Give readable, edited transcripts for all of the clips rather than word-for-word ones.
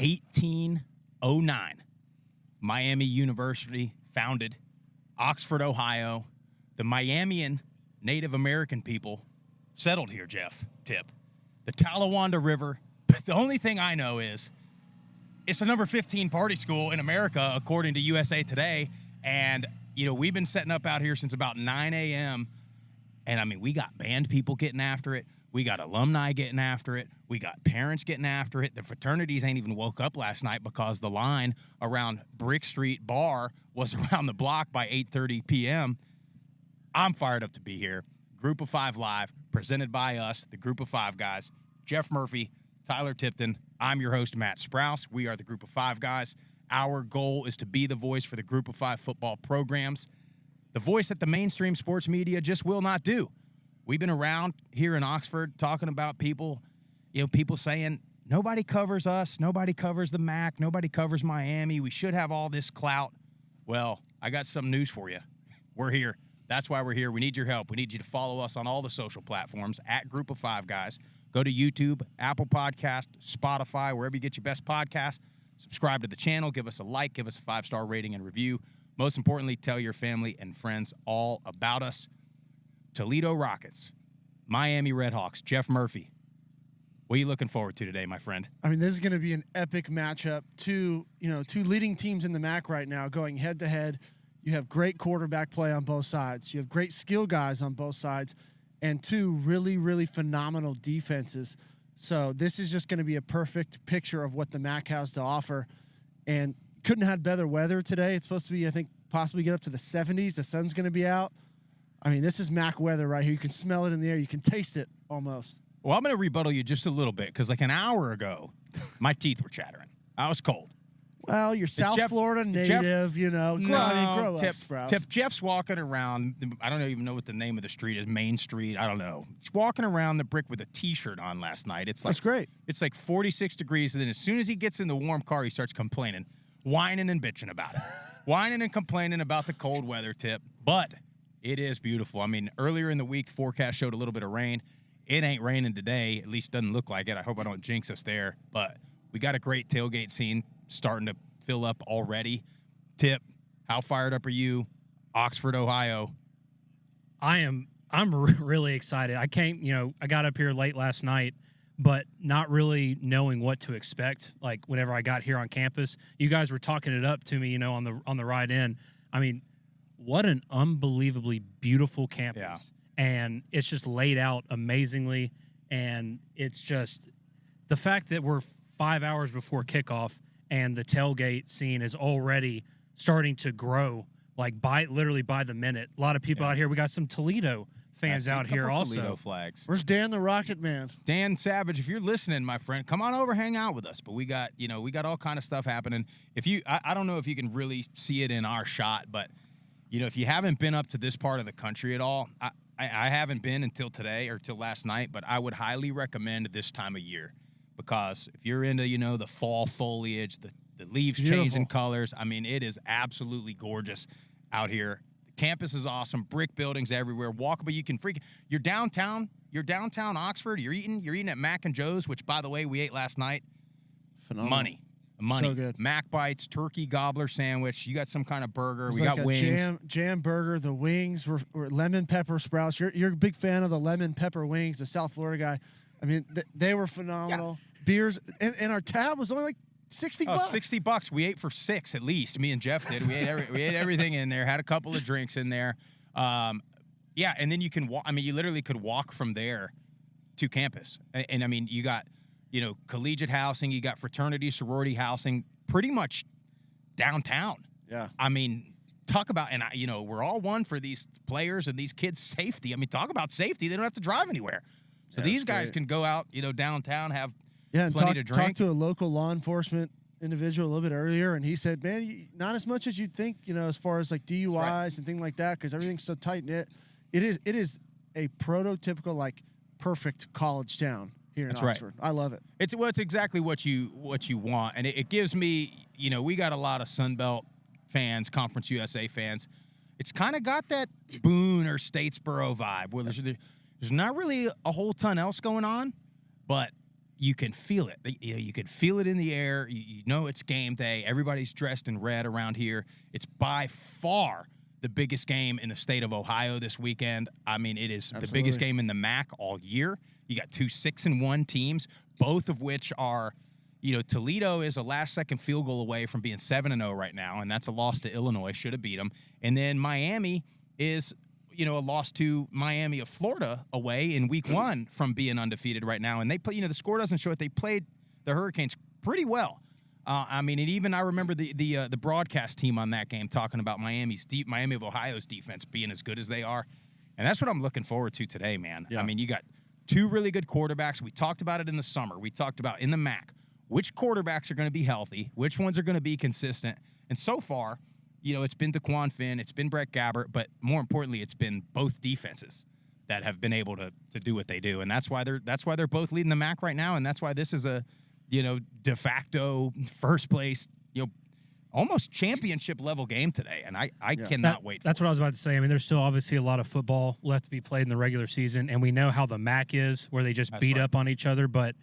1809. Miami University, founded. Oxford, Ohio. The Miamian Native American people settled here, Tip. The Talawanda River. The only thing I know is it's the number 15 party school in America, according to USA Today. And, we've been setting up out here since about 9 a.m. And, we got band people getting after it. We got alumni getting after it. We got parents getting after it. The fraternities ain't even woke up last night because the line around Brick Street Bar was around the block by 8:30 p.m. I'm fired up to be here. Group of Five Live, presented by us, the Group of Five guys. Jeff Murphy, Tyler Tipton. I'm your host, Matt Sprouse. We are the Group of Five guys. Our goal is to be the voice for the Group of Five football programs, the voice that the mainstream sports media just will not do. We've been around here in Oxford talking about people, people saying, nobody covers us, nobody covers the MAC, nobody covers Miami. We should have all this clout. Well, I got some news for you. We're here. That's why we're here. We need your help. We need you to follow us on all the social platforms at Group of Five Guys. Go to YouTube, Apple Podcast, Spotify, wherever you get your best podcast. Subscribe to the channel. Give us a like. Give us a 5-star rating and review. Most importantly, tell your family and friends all about us. Toledo Rockets, Miami Redhawks, Jeff Murphy. What are you looking forward to today, my friend? This is going to be an epic matchup. Two leading teams in the MAC right now going head-to-head. You have great quarterback play on both sides. You have great skill guys on both sides, and two really, really phenomenal defenses. So this is just going to be a perfect picture of what the MAC has to offer. And couldn't have had better weather today. It's supposed to be, I think, possibly get up to the 70s. The sun's going to be out. This is MAC weather right here. You can smell it in the air. You can taste it almost. Well, I'm going to rebuttal you just a little bit because like an hour ago, my teeth were chattering. I was cold. Well, you're South Florida native, grow up, Sprouse. Jeff's walking around. I don't even know what the name of the street is. Main Street. I don't know. He's walking around the brick with a T-shirt on last night. That's great. It's like 46 degrees, and then as soon as he gets in the warm car, he starts complaining, whining and bitching about it. Whining and complaining about the cold weather, Tip. But it is beautiful. Earlier in the week, the forecast showed a little bit of rain. It ain't raining today. At least doesn't look like it. I hope I don't jinx us there. But we got a great tailgate scene starting to fill up already. Tip, how fired up are you? Oxford, Ohio. I'm really excited. I got up here late last night, but not really knowing what to expect. Like whenever I got here on campus, you guys were talking it up to me, on the ride in. What an unbelievably beautiful campus. Yeah. And it's just laid out amazingly. And it's just the fact that we're 5 hours before kickoff and the tailgate scene is already starting to grow, literally by the minute. A lot of people out here. We got some Toledo fans out here also. Toledo flags. Where's Dan the Rocket Man? Dan Savage, if you're listening, my friend, come on over, hang out with us. But we got all kind of stuff happening. I don't know if you can really see it in our shot, but if you haven't been up to this part of the country at all, I haven't been until today or till last night, but I would highly recommend this time of year. Because if you're into, the fall foliage, the leaves changing colors, it is absolutely gorgeous out here. The campus is awesome. Brick buildings everywhere. Walkable. You can you're downtown Oxford. You're eating at Mac and Joe's, which, by the way, we ate last night. Phenomenal. Money. So good. Mac Bites, turkey gobbler sandwich. You got some kind of burger. We got wings. Jam burger. The wings were lemon pepper Sprouse. You're a big fan of the lemon pepper wings, the South Florida guy. They were phenomenal. Yeah. Beers, and our tab was only like $60. $60. We ate for $6 at least. Me and Jeff did. We ate everything in there. Had a couple of drinks in there. And then you can walk. You literally could walk from there to campus. And you got, collegiate housing. You got fraternity, sorority housing. Pretty much downtown. Yeah. Talk about, and we're all one for these players and these kids' safety. Talk about safety. They don't have to drive anywhere. So these guys can go out, downtown, have. Yeah, and plenty to drink. Talked to a local law enforcement individual a little bit earlier, and he said, man, not as much as you'd think, as far as like DUIs and things like that, because everything's so tight-knit. It is a prototypical, perfect college town here in Oxford. Right. I love it. It's exactly what you want, and it gives me, we got a lot of Sunbelt fans, Conference USA fans. It's kind of got that Boone or Statesboro vibe, where there's not really a whole ton else going on, but you can feel it. You can feel it in the air. You know it's game day. Everybody's dressed in red around here. It's by far the biggest game in the state of Ohio this weekend. I mean, it is the biggest game in the MAC all year. You got 2 6-1 teams, both of which are, Toledo is a last-second field goal away from being 7-0 right now, and that's a loss to Illinois. Should have beat them. And then Miami is, a loss to Miami of Florida away in week 1 from being undefeated right now. And they play, the score doesn't show it. They played the Hurricanes pretty well. I remember the broadcast team on that game talking about Miami of Ohio's defense being as good as they are. And that's what I'm looking forward to today, man. Yeah. I mean, you got 2 really good quarterbacks. We talked about it in the summer. We talked about in the MAC, which quarterbacks are going to be healthy, which ones are going to be consistent. And so far, it's been DeQuan Finn, it's been Brett Gabbert, but more importantly, it's been both defenses that have been able to do what they do. And that's why they're both leading the MAC right now, and that's why this is a de facto first place, almost championship level game today. And I cannot wait. That's what I was about to say. I mean, there's still obviously a lot of football left to be played in the regular season, and we know how the MAC is, where they just beat up on each other. But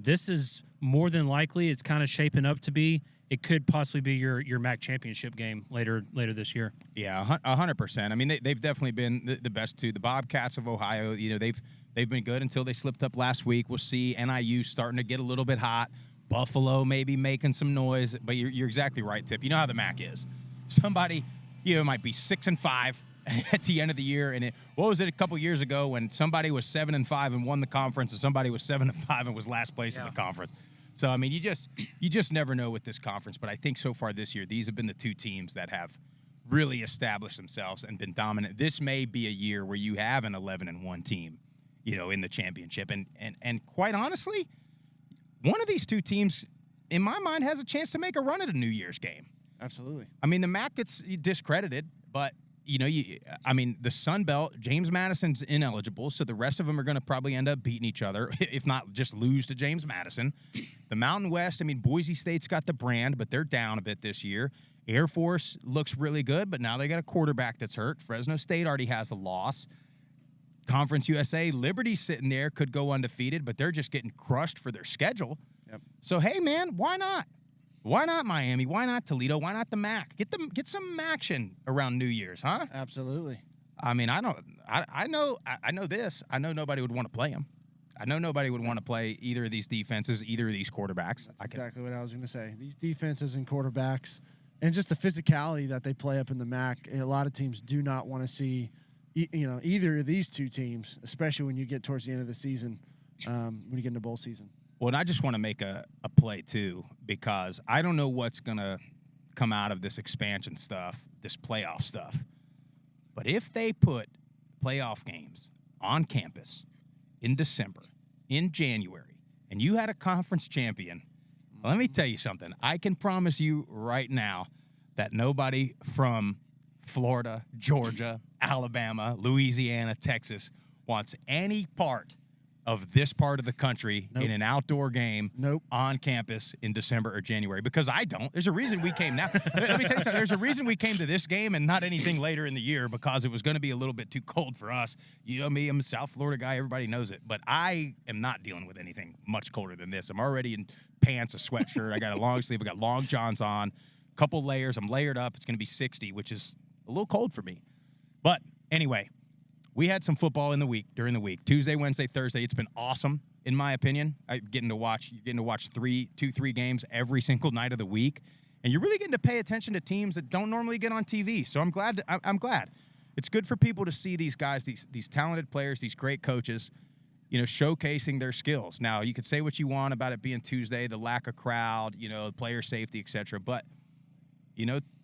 this is more than likely, it's kind of shaping up to be. It could possibly be your MAC championship game later this year. Yeah, 100%. I mean, they've definitely been the best two. The Bobcats of Ohio, they've been good until they slipped up last week. We'll see NIU starting to get a little bit hot. Buffalo maybe making some noise. But you're exactly right, Tip. You know how the MAC is. Somebody, might be 6-5 at the end of the year. And what was it a couple years ago when somebody was 7-5 and won the conference, and somebody was 7-5 and was last place in the conference? So, I mean, you just never know with this conference. But I think so far this year, these have been the 2 teams that have really established themselves and been dominant. This may be a year where you have an 11-1 team, in the championship. And quite honestly, one of these 2 teams, in my mind, has a chance to make a run at a New Year's game. Absolutely. I mean, the MAC gets discredited, but the Sun Belt, James Madison's ineligible, so the rest of them are going to probably end up beating each other, if not just lose to James Madison. The Mountain West, Boise State's got the brand, but they're down a bit this year. Air Force looks really good, but now they got a quarterback that's hurt. Fresno State already has a loss. Conference USA, Liberty's sitting there, could go undefeated, but they're just getting crushed for their schedule. Yep. So, hey, man, why not? Why not Miami? Why not Toledo? Why not the MAC? Get some action around New Year's, huh? Absolutely. I mean, I know this. I know nobody would want to play them. I know nobody would want to play either of these defenses, either of these quarterbacks. That's exactly what I was going to say. These defenses and quarterbacks, and just the physicality that they play up in the MAC, a lot of teams do not want to see, either of these 2 teams, especially when you get towards the end of the season, when you get into bowl season. Well, and I just want to make a play, too, because I don't know what's going to come out of this expansion stuff, this playoff stuff. But if they put playoff games on campus in December, in January, and you had a conference champion, let me tell you something. I can promise you right now that nobody from Florida, Georgia, Alabama, Louisiana, Texas wants any part of this part of the country in an outdoor game on campus in December or January, because I don't. There's a reason we came now. Let me tell you something. There's a reason we came to this game and not anything later in the year, because it was going to be a little bit too cold for us. You know me, I'm a South Florida guy. Everybody knows it. But I am not dealing with anything much colder than this. I'm already in pants, a sweatshirt. I got a long sleeve. I got long johns on, a couple layers. I'm layered up. It's going to be 60, which is a little cold for me. But anyway, we had some football during the week. Tuesday, Wednesday, Thursday. It's been awesome, in my opinion. You're getting to watch 3 games every single night of the week, and you're really getting to pay attention to teams that don't normally get on TV. So I'm glad. It's good for people to see these guys, these talented players, these great coaches, showcasing their skills. Now, you could say what you want about it being Tuesday, the lack of crowd, player safety, etc. But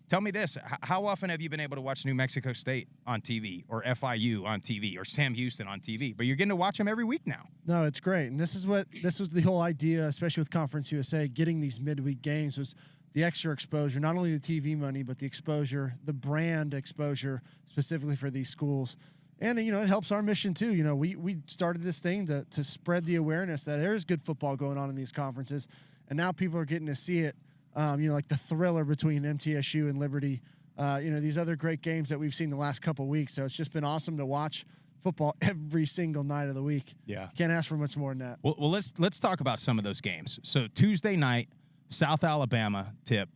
tell me this: how often have you been able to watch New Mexico State on TV, or FIU on TV, or Sam Houston on TV? But you're getting to watch them every week now. No, it's great, and this was the whole idea, especially with Conference USA, getting these midweek games, was the extra exposure, not only the TV money, but the exposure, the brand exposure, specifically for these schools. And, it helps our mission, too. We started this thing to spread the awareness that there is good football going on in these conferences, and now people are getting to see it. Like the thriller between MTSU and Liberty, these other great games that we've seen the last couple of weeks. So it's just been awesome to watch football every single night of the week. Yeah. Can't ask for much more than that. Well, let's talk about some of those games. So Tuesday night, South Alabama tip.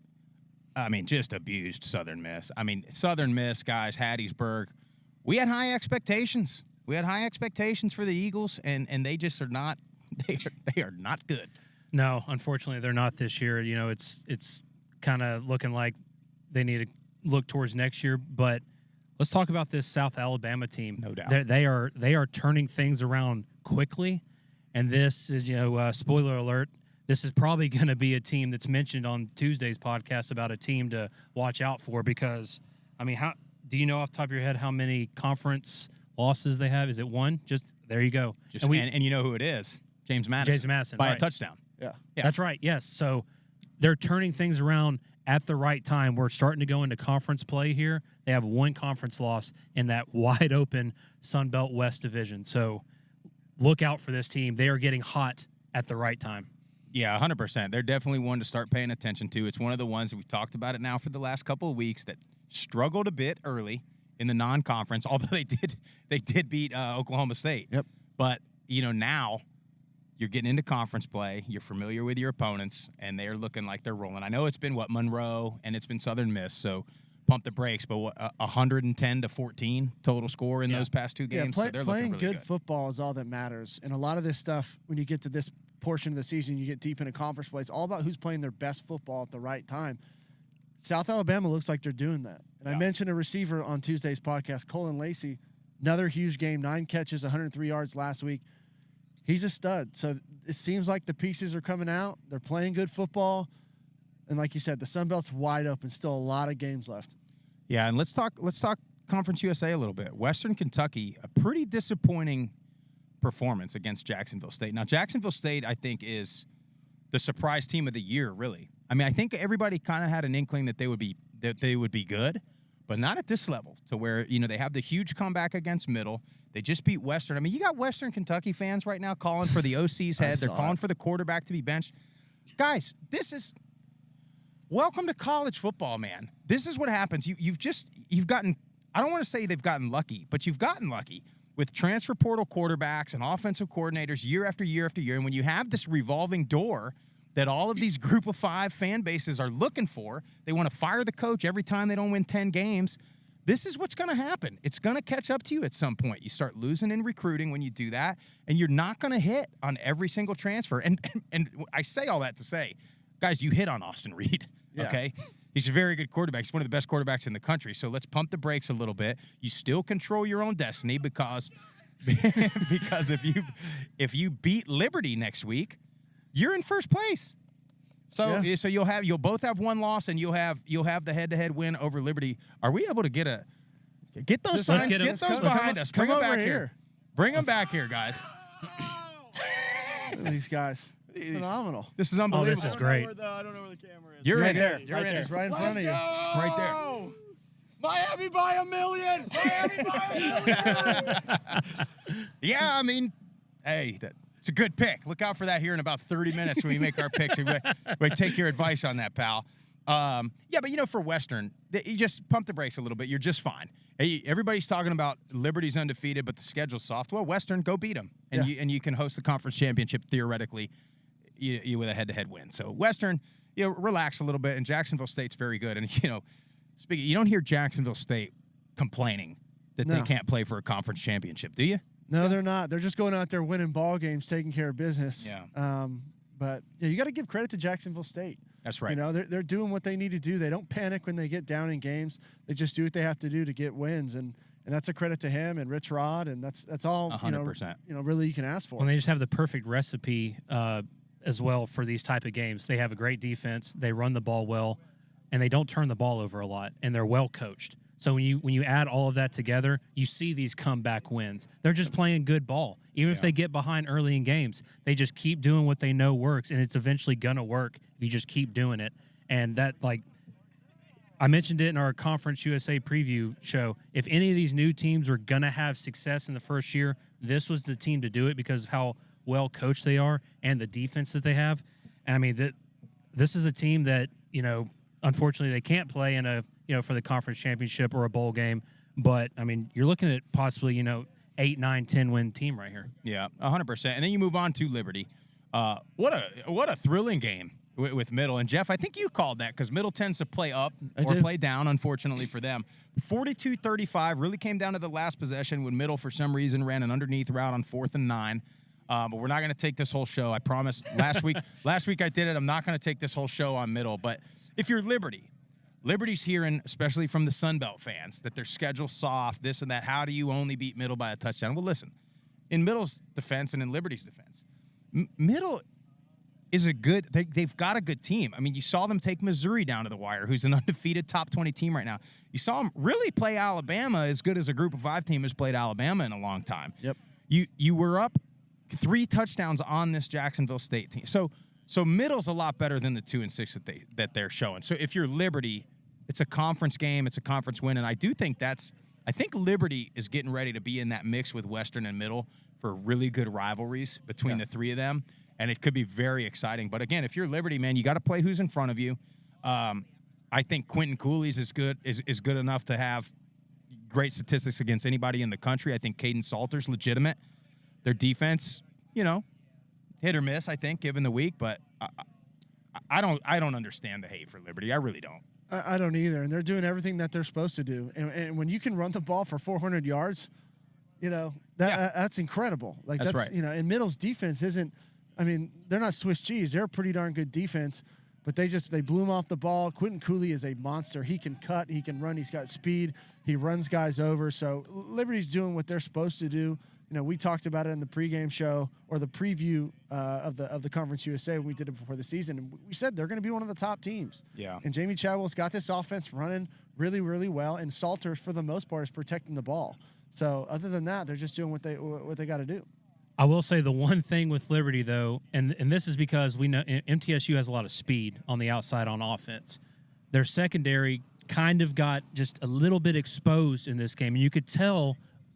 I mean, just abused Southern Miss. I mean, Southern Miss, guys, Hattiesburg. We had high expectations. We had high expectations for the Eagles, and they just are not. They are not good. No, unfortunately, they're not this year. You know, it's kind of looking like they need to look towards next year. But let's talk about this South Alabama team. No doubt. They are turning things around quickly, and this is, spoiler alert, this is probably going to be a team that's mentioned on Tuesday's podcast about a team to watch out for because, I mean, how do you know off the top of your head how many conference losses they have? Is it one? Just there you go. And you know who it is? James Madison. By right. a touchdown. Yeah. That's right. Yes. So they're turning things around at the right time. We're starting to go into conference play here. They have one conference loss in that wide open Sun Belt West division. So look out for this team. They are getting hot at the right time. Yeah, 100%. They're definitely one to start paying attention to. It's one of the ones that we've talked about it now for the last couple of weeks that struggled a bit early in the non-conference, although they did beat Oklahoma State. Yep. But, now you're getting into conference play. You're familiar with your opponents, and they're looking like they're rolling. I know it's been, Monroe, and it's been Southern Miss, so pump the brakes. But 110-14 total score in those past two games. So they're playing looking really good football is all that matters. And a lot of this stuff, when you get to this portion of the season, you get deep into conference play. It's all about who's playing their best football at the right time. South Alabama looks like they're doing that. And I mentioned a receiver on Tuesday's podcast, Colin Lacey, another huge game, 9 catches, 103 yards last week. He's a stud. So it seems like the pieces are coming out. They're playing good football. And like you said, the Sun Belt's wide open. Still a lot of games left. Yeah, and let's talk Conference USA a little bit. Western Kentucky, a pretty disappointing performance against Jacksonville State. Now, Jacksonville State, I think, is the surprise team of the year, really. I mean, I think everybody kind of had an inkling that they would be good, but not at this level to where, they have the huge comeback against Middle. They just beat Western. I mean, you got Western Kentucky fans right now calling for the OC's head. They're calling for the quarterback to be benched. Guys, welcome to college football, man. This is what happens. You've gotten, I don't want to say they've gotten lucky, but you've gotten lucky with transfer portal quarterbacks and offensive coordinators year after year after year. And when you have this revolving door that all of these group of 5 fan bases are looking for, they want to fire the coach every time they don't win 10 games. This is what's going to happen. It's going to catch up to you at some point. You start losing in recruiting when you do that, and you're not going to hit on every single transfer. And I say all that to say, guys, you hit on Austin Reed, okay? He's a very good quarterback. He's one of the best quarterbacks in the country. So let's pump the brakes a little bit. You still control your own destiny because if you beat Liberty next week, you're in first place. So you'll both have one loss, and you'll have the head-to-head win over Liberty. Are we able to get those signs? Get those behind us. Bring them back here. Bring them back here, guys. Look at these guys. Phenomenal. This is unbelievable. Oh, this is great. I don't know where the camera is. You're Right in there. You're Right in there. it. It's right in front of you. Right there. Miami by 1 million. Miami by 1 million. Yeah, I mean, hey, it's a good pick. Look out for that here in about 30 minutes when we make our pick. We take your advice on that, pal. Yeah, but, for Western, you just pump the brakes a little bit. You're just fine. Hey, everybody's talking about Liberty's undefeated, but the schedule's soft. Well, Western, go beat them. And you can host the conference championship, theoretically, you with a head-to-head win. So Western, relax a little bit, and Jacksonville State's very good. And, speaking, you don't hear Jacksonville State complaining that they can't play for a conference championship, do you? No, they're not. They're just going out there winning ball games, taking care of business. Yeah. But you got to give credit to Jacksonville State. That's right. They're doing what they need to do. They don't panic when they get down in games. They just do what they have to do to get wins, and that's a credit to him and Rich Rod, and that's all 100%. Really you can ask for. Well, they just have the perfect recipe as well for these type of games. They have a great defense. They run the ball well, and they don't turn the ball over a lot, and they're well coached. So when you add all of that together, you see these comeback wins. They're just playing good ball. Even if they get behind early in games, they just keep doing what they know works, and it's eventually going to work if you just keep doing it. And that, I mentioned it in our Conference USA preview show. If any of these new teams are going to have success in the first year, this was the team to do it because of how well coached they are and the defense that they have. And, I mean, this is a team that, unfortunately they can't play in for the conference championship or a bowl game. But, I mean, you're looking at possibly, 8, 9, 10 win team right here. Yeah, 100%. And then you move on to Liberty. What a thrilling game with Middle. And Jeff, I think you called that because Middle tends to play up or play down, unfortunately for them. 42-35 really came down to the last possession when Middle, for some reason, ran an underneath route on 4th and 9. But we're not going to take this whole show. I promise. Last week I did it. I'm not going to take this whole show on Middle. But if you're Liberty's hearing, especially from the Sunbelt fans, that their schedule's soft, this and that. How do you only beat Middle by a touchdown? Well, listen, in Middle's defense and in Liberty's defense, Middle is they've got a good team. I mean, you saw them take Missouri down to the wire, who's an undefeated top 20 team right now. You saw them really play Alabama as good as a group of 5 team has played Alabama in a long time. Yep. You were up 3 touchdowns on this Jacksonville State team. So Middle's a lot better than the 2 and 6 that they're showing. So if you're Liberty, it's a conference game, it's a conference win, and I think Liberty is getting ready to be in that mix with Western and Middle for really good rivalries between the 3 of them, and it could be very exciting. But again, if you're Liberty, man, you got to play who's in front of you. I think Quentin Cooley's is good enough to have great statistics against anybody in the country. I think Caden Salter's legitimate. Their defense, hit or miss, I think, given the week. But I don't understand the hate for Liberty. I really don't. I don't either. And they're doing everything that they're supposed to do. And when you can run the ball for 400 yards, that's incredible. Like that's right. And Middle's defense isn't. I mean, they're not Swiss cheese. They're a pretty darn good defense. But they blew him off the ball. Quentin Cooley is a monster. He can cut. He can run. He's got speed. He runs guys over. So Liberty's doing what they're supposed to do. We talked about it in the pregame show or the preview of the Conference USA when we did it before the season. And we said they're going to be one of the top teams. Yeah. And Jamie Chadwell's got this offense running really, really well. And Salters, for the most part, is protecting the ball. So other than that, they're just doing what they got to do. I will say the one thing with Liberty, though, and this is because we know MTSU has a lot of speed on the outside on offense. Their secondary kind of got just a little bit exposed in this game. And you could tell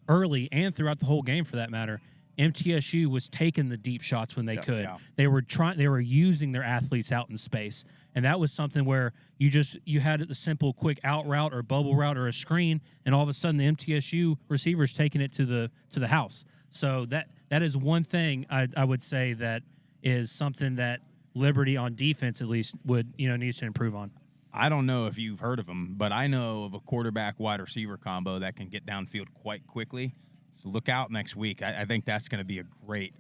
early and throughout the whole game, for that matter, MTSU was taking the deep shots when they could. Yeah. They were using their athletes out in space. And that was something where you had the simple quick out route or bubble route or a screen, and all of a sudden the MTSU receivers taking it to the house. So that is one thing I would say that is something that Liberty on defense at least needs to improve on. I don't know if you've heard of them, but I know of a quarterback-wide receiver combo that can get downfield quite quickly. So look out next week. I think that's going to be a great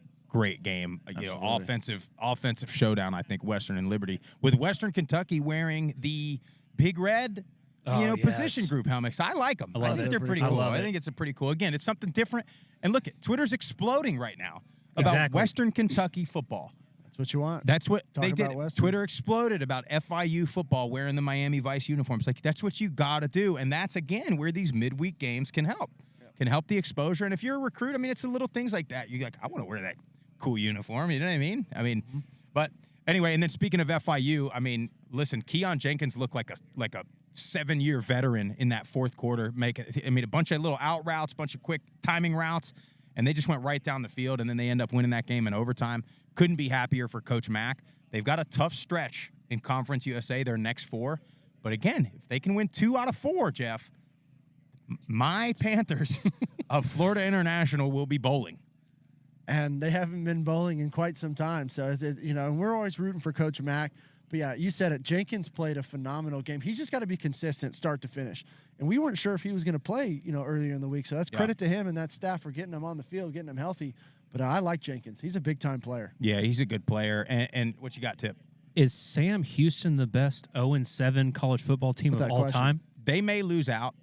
game. Absolutely. Offensive showdown, I think, Western and Liberty. With Western Kentucky wearing the Big Red position group helmets. I like them. I think they're pretty cool. I think it's a pretty cool. Again, it's something different. And look, Twitter's exploding right now about Western Kentucky football. That's what you want. That's what Talk they did. Western. Twitter exploded about FIU football wearing the Miami Vice uniforms. Like, that's what you got to do. And that's, again, where these midweek games can help. Can help the exposure. And if you're a recruit, I mean, it's the little things like that. You're like, I want to wear that cool uniform. You know what I mean? But anyway, and then speaking of FIU, I mean, listen, Keon Jenkins looked like a 7-year veteran in that fourth quarter. A bunch of little out routes, bunch of quick timing routes, and they just went right down the field, and then they end up winning that game in overtime. Couldn't be happier for Coach Mack. They've got a tough stretch in Conference USA, their next 4. But again, if they can win 2 out of 4, Jeff, my Panthers of Florida International will be bowling. And they haven't been bowling in quite some time. So, and we're always rooting for Coach Mack. But, yeah, you said it. Jenkins played a phenomenal game. He's just got to be consistent start to finish. And we weren't sure if he was going to play, earlier in the week. So that's credit to him and that staff for getting him on the field, getting him healthy. But I like Jenkins. He's a big-time player. Yeah, he's a good player. And what you got, Tip? Is Sam Houston the best 0-7 college football team of all time? They may lose out.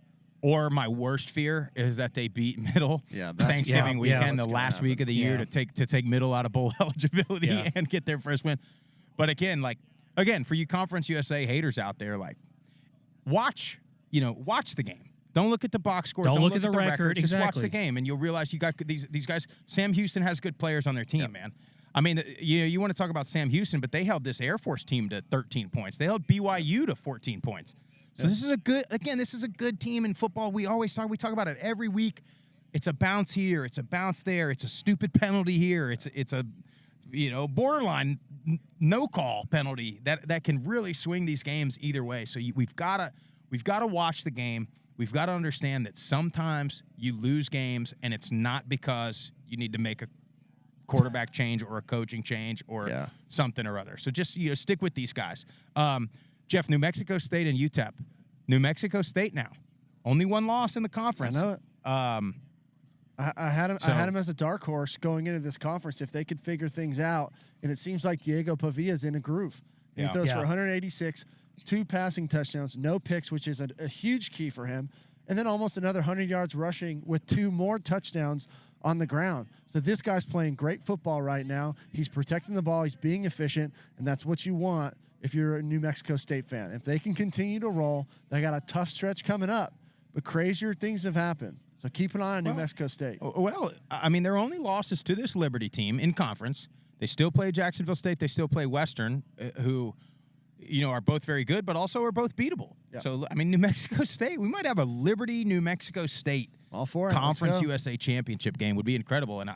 Or my worst fear is that they beat Middle Thanksgiving weekend, the last week of the year, to take Middle out of bowl eligibility and get their first win. But again, for you Conference USA haters out there, watch the game. Don't look at the box score. Don't look at the record. Just watch the game, and you'll realize you got these guys. Sam Houston has good players on their team, man. I mean, you want to talk about Sam Houston, but they held this Air Force team to 13 points. They held BYU to 14 points. So this is a good team in football. We talk about it every week. It's a bounce here, it's a bounce there, it's a stupid penalty here, it's a borderline no call penalty that can really swing these games either way. So we've got to watch the game. we've got to understand that sometimes you lose games, and it's not because you need to make a quarterback change or a coaching change or something or other. So just stick with these guys. Jeff, New Mexico State and UTEP. New Mexico State now. Only one loss in the conference. I know it. I had him as a dark horse going into this conference if they could figure things out. And it seems like Diego Pavilla's in a groove. He throws for 186, 2 passing touchdowns, no picks, which is a huge key for him. And then almost another 100 yards rushing with 2 more touchdowns on the ground. So this guy's playing great football right now. He's protecting the ball. He's being efficient. And that's what you want if you're a New Mexico State fan. If they can continue to roll, they got a tough stretch coming up. But crazier things have happened. So keep an eye on New Mexico State. Well, I mean, their only losses to this Liberty team in conference. They still play Jacksonville State. They still play Western, who, are both very good, but also are both beatable. Yeah. So, I mean, New Mexico State, we might have a Liberty New Mexico State all for it. Conference USA championship game. Would be incredible, and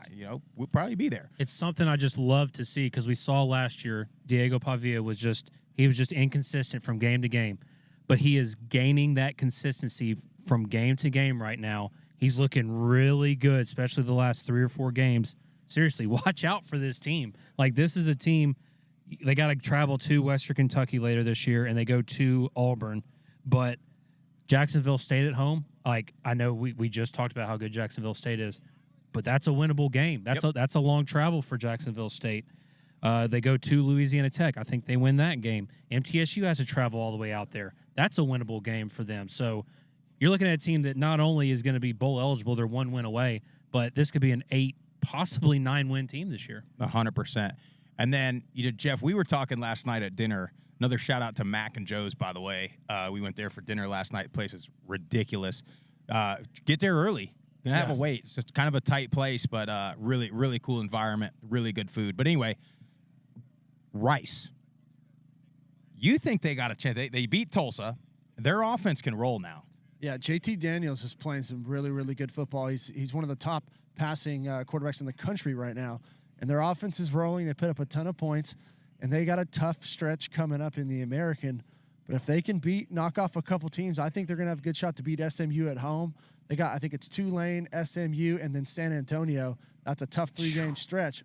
we'll probably be there. It's something I just love to see because we saw last year Diego Pavia was just inconsistent from game to game, but he is gaining that consistency from game to game right now. He's looking really good, especially the last 3 or 4 games. Seriously, watch out for this team. Like, this is a team, they got to travel to Western Kentucky later this year, and they go to Auburn. But Jacksonville State at home, like, I know we just talked about how good Jacksonville State is, but that's a winnable game. That's a long travel for Jacksonville State. They go to Louisiana Tech. I think they win that game. MTSU has to travel all the way out there. That's a winnable game for them. So you're looking at a team that not only is going to be bowl eligible, they're 1 win away, but this could be an 8, possibly 9-win team this year. 100%. And then, Jeff, we were talking last night at dinner. Another shout out to Mac and Joe's, by the way. We went there for dinner last night. The place is ridiculous. Get there early. You're going to have a wait. It's just kind of a tight place, but really, really cool environment, really good food. But anyway, Rice. You think they got a chance. They beat Tulsa. Their offense can roll now. Yeah, JT Daniels is playing some really, really good football. He's one of the top passing quarterbacks in the country right now. And their offense is rolling. They put up a ton of points. And they got a tough stretch coming up in the American. But if they can knock off a couple teams, I think they're going to have a good shot to beat SMU at home. They got, I think it's Tulane, SMU, and then San Antonio. That's a tough 3-game stretch.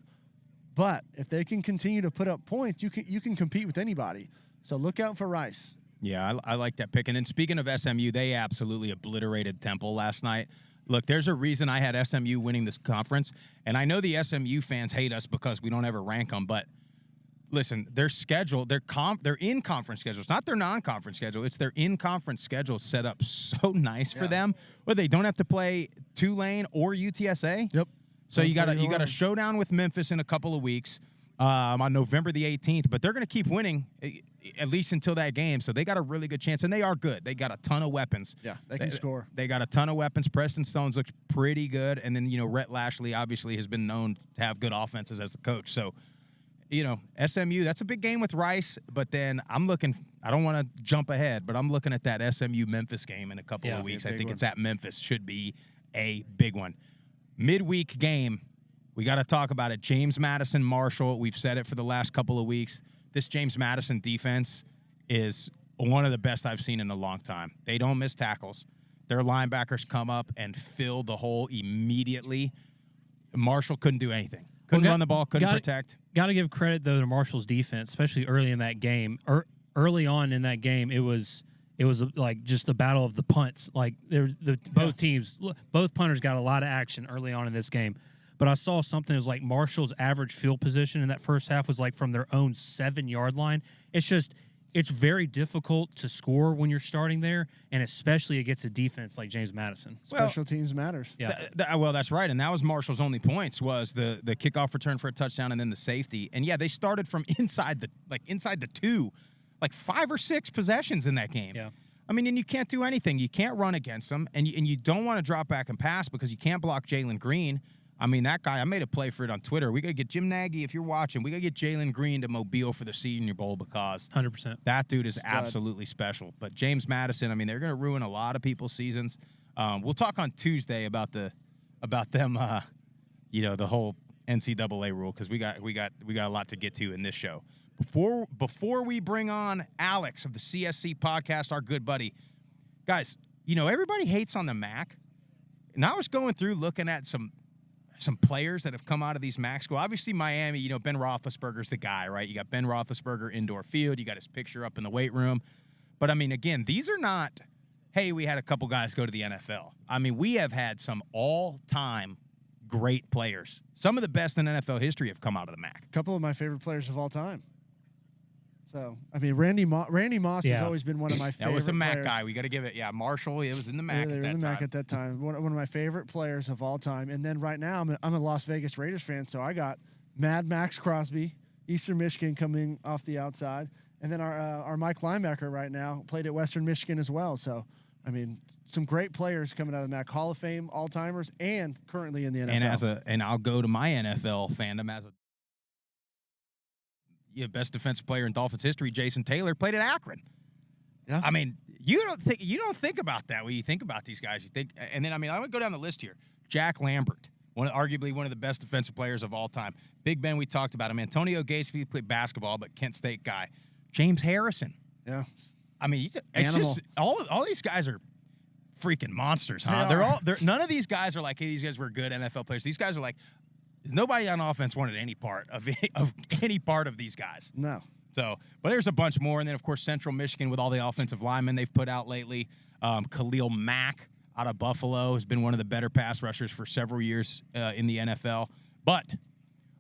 But if they can continue to put up points, you can compete with anybody. So look out for Rice. Yeah, I like that pick. And then speaking of SMU, they absolutely obliterated Temple last night. Look, there's a reason I had SMU winning this conference. And I know the SMU fans hate us because we don't ever rank them. But listen, their schedule, their in-conference schedule. It's not their non-conference schedule. It's their in-conference schedule set up so nice for them. Where they don't have to play Tulane or UTSA. Yep. So you got a showdown with Memphis in a couple of weeks on November the 18th. But they're going to keep winning at least until that game. So they got a really good chance, and they are good. They got a ton of weapons. Yeah, they can score. They got a ton of weapons. Preston Stones looks pretty good, and then Rhett Lashley obviously has been known to have good offenses as the coach. So SMU, that's a big game with Rice. But then I'm looking. I don't want to jump ahead, but I'm looking at that SMU Memphis game in a couple of weeks. I think it's at Memphis. Should be a big one. Midweek game. We got to talk about it. James Madison, Marshall. We've said it for the last couple of weeks. This James Madison defense is one of the best I've seen in a long time. They don't miss tackles. Their linebackers come up and fill the hole immediately. Marshall couldn't do anything. Couldn't run the ball, couldn't protect. Got to give credit, though, to Marshall's defense, especially early in that game. Early on in that game, it was like just the battle of the punts. Like both teams, both punters got a lot of action early on in this game. But I saw something that was like Marshall's average field position in that first half was like from their own 7-yard line. It's very difficult to score when you're starting there, and especially against a defense like James Madison. Special teams matters. Yeah. Well, that's right, and that was Marshall's only points was the kickoff return for a touchdown and then the safety. And yeah, they started from inside the 2, like 5 or 6 possessions in that game. Yeah. I mean, and you can't do anything. You can't run against them, and you don't want to drop back and pass because you can't block Jalen Green. I mean, that guy, I made a play for it on Twitter. We got to get Jim Nagy, if you're watching, we got to get Jalen Green to Mobile for the Senior Bowl because 100%. That dude is absolutely special. But James Madison, I mean, they're going to ruin a lot of people's seasons. We'll talk on Tuesday about them, the whole NCAA rule because we got a lot to get to in this show. Before we bring on Alex of the CSC Podcast, our good buddy, guys, everybody hates on the MAC. And I was going through looking at some players that have come out of these MAC schools. Obviously, Miami, Ben Roethlisberger's the guy, right? You got Ben Roethlisberger indoor field. You got his picture up in the weight room. But, again, these are not, hey, we had a couple guys go to the NFL. We have had some all-time great players. Some of the best in NFL history have come out of the MAC. A couple of my favorite players of all time. So, Randy Moss has always been one of my favorite That was a MAC players. guy. We got to give it. Yeah, Marshall, it was in the MAC They were in the MAC at that time. One of my favorite players of all time. And then right now, I'm a Las Vegas Raiders fan, so I got Mad Max Crosby, Eastern Michigan coming off the outside. And then our Mike linebacker right now played at Western Michigan as well. So, some great players coming out of the MAC, Hall of Fame, all-timers, and currently in the NFL. And I'll go to my NFL fandom as best defensive player in Dolphins history, Jason Taylor, played at Akron. Yeah. You don't think about that when you think about these guys. You think, and then I would go down the list here. Jack Lambert, arguably one of the best defensive players of all time. Big Ben, we talked about him. Antonio Gates, he played basketball, but Kent State guy. James Harrison. Yeah. It's just all these guys are freaking monsters, huh? None of these guys are like, hey, these guys were good NFL players. These guys are like, nobody on offense wanted any part of any part of these guys. No. So, but there's a bunch more. And then, of course, Central Michigan with all the offensive linemen they've put out lately. Khalil Mack out of Buffalo has been one of the better pass rushers for several years in the NFL. But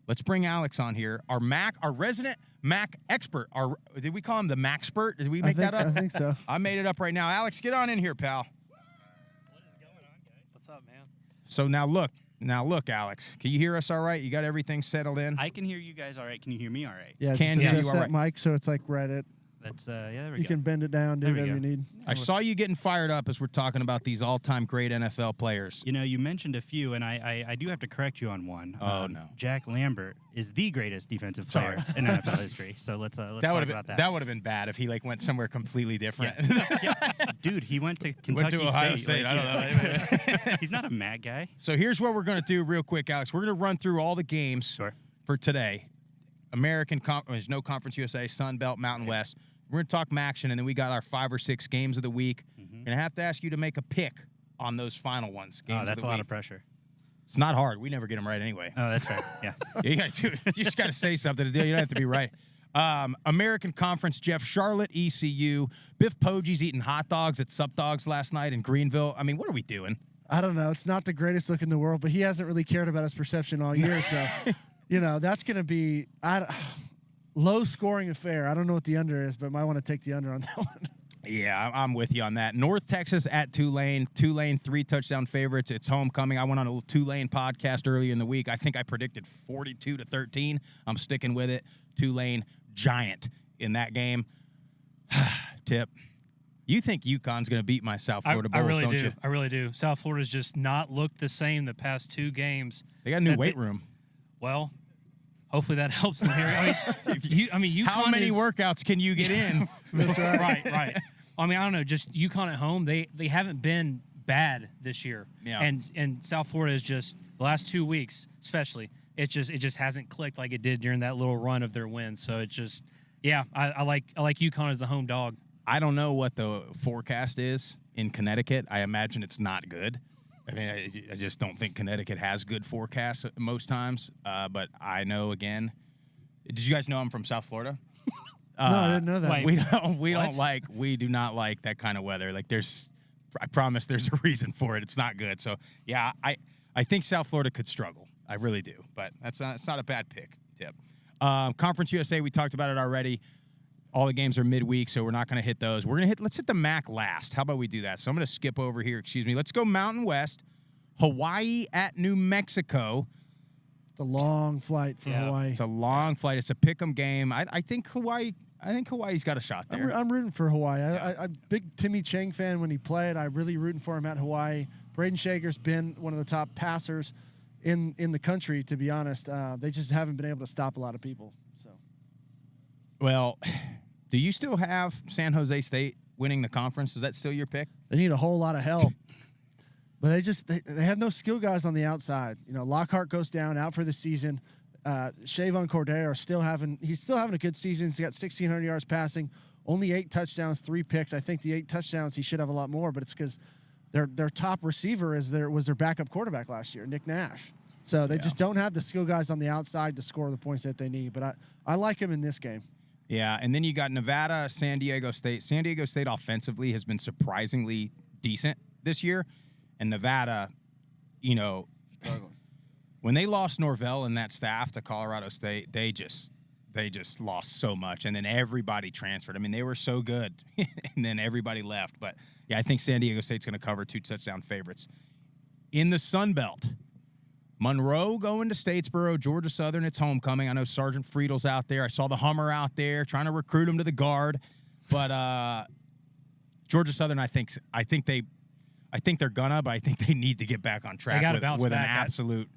let's bring Alex on here, our resident Mac expert. Did we call him the Macspert? Did we make that up? I think so. I made it up right now. Alex, get on in here, pal. What is going on, guys? What's up, man? So now look, Alex. Can you hear us all right? You got everything settled in? I can hear you guys all right. Can you hear me all right? Yeah, Can just you? adjust You that are right. mic so it's like Reddit. That's there we You go. can bend it down, do There we whatever go. you need. I saw you getting fired up as we're talking about these all-time great NFL players. You mentioned a few, and I do have to correct you on one. Oh, no. Jack Lambert is the greatest defensive player in NFL history. So let's talk about that. That would have been bad if he went somewhere completely different. Yeah. Dude, he went to Kentucky Ohio State. I don't know. He's not a mad guy. So here's what we're going to do real quick, Alex. We're going to run through all the games for today. There's no Conference USA, Sun Belt, Mountain West. We're going to talk MACtion, and then we got our 5 or 6 games of the week. And I have to ask you to make a pick on those final ones. That's a lot of pressure. It's not hard. We never get them right anyway. Oh, that's fair. Yeah. You got to. You just got to say something to do. You don't have to be right. American Conference, Jeff, Charlotte, ECU. Biff Poggi's eating hot dogs at Sup Dogs last night in Greenville. What are we doing? I don't know. It's not the greatest look in the world, but he hasn't really cared about his perception all year. So, that's going to be low-scoring affair. I don't know what the under is, but might want to take the under on that one. Yeah, I'm with you on that. North Texas at Tulane. Tulane 3-touchdown favorites. It's homecoming. I went on a Tulane podcast earlier in the week. I think I predicted 42-13. I'm sticking with it. Tulane giant in that game. Tip. You think UConn's going to beat my South Florida Bulls, don't you? I really do. South Florida's just not looked the same the past 2 games. They got a new weight room. Well, hopefully that helps them here. UConn how many workouts can you get in? That's right. Right. I don't know. Just UConn at home, they haven't been bad this year. Yeah. And South Florida is just the last 2 weeks, especially. It just hasn't clicked like it did during that little run of their wins. So it's just, I like UConn as the home dog. I don't know what the forecast is in Connecticut. I imagine it's not good. I just don't think Connecticut has good forecasts most times. But I know, again, did you guys know I'm from South Florida? No, I didn't know that. Wait, we do not like that kind of weather. I promise there's a reason for it. It's not good. So yeah, I think South Florida could struggle. I really do. But it's not a bad pick. Tip. Conference USA, we talked about it already. All the games are midweek, so we're not going to hit those. Let's hit the MAC last. How about we do that? So I'm going to skip over here. Excuse me. Let's go Mountain West. Hawaii at New Mexico. It's a long flight for Hawaii. It's a long flight. It's a pick'em game. I think Hawaii's got a shot there. I'm rooting for Hawaii. I'm a big Timmy Chang fan when he played. I'm really rooting for him at Hawaii. Braden Shager's been one of the top passers in the country, to be honest. They just haven't been able to stop a lot of people. So, well, do you still have San Jose State winning the conference? Is that still your pick? They need a whole lot of help. But they have no skill guys on the outside. Lockhart goes down, out for the season. Shavon Cordero still having a good season. He's got 1,600 yards passing, only 8 touchdowns, 3 picks. I think the 8 touchdowns he should have a lot more, but it's because their top receiver was their backup quarterback last year, Nick Nash. So they just don't have the skill guys on the outside to score the points that they need. But I like him in this game. Yeah, and then you got Nevada, San Diego State. San Diego State offensively has been surprisingly decent this year. And Nevada, Struggling. when they lost Norvell and that staff to Colorado State, they just lost so much. And then everybody transferred. I mean, they were so good. And then everybody left. But, yeah, I think San Diego State's going to cover 2 touchdown favorites. In the Sun Belt, Monroe going to Statesboro, Georgia Southern, it's homecoming. I know Sergeant Friedel's out there. I saw the Hummer out there trying to recruit him to the guard. But Georgia Southern, I think they're gonna, but I think they need to get back on track with an absolute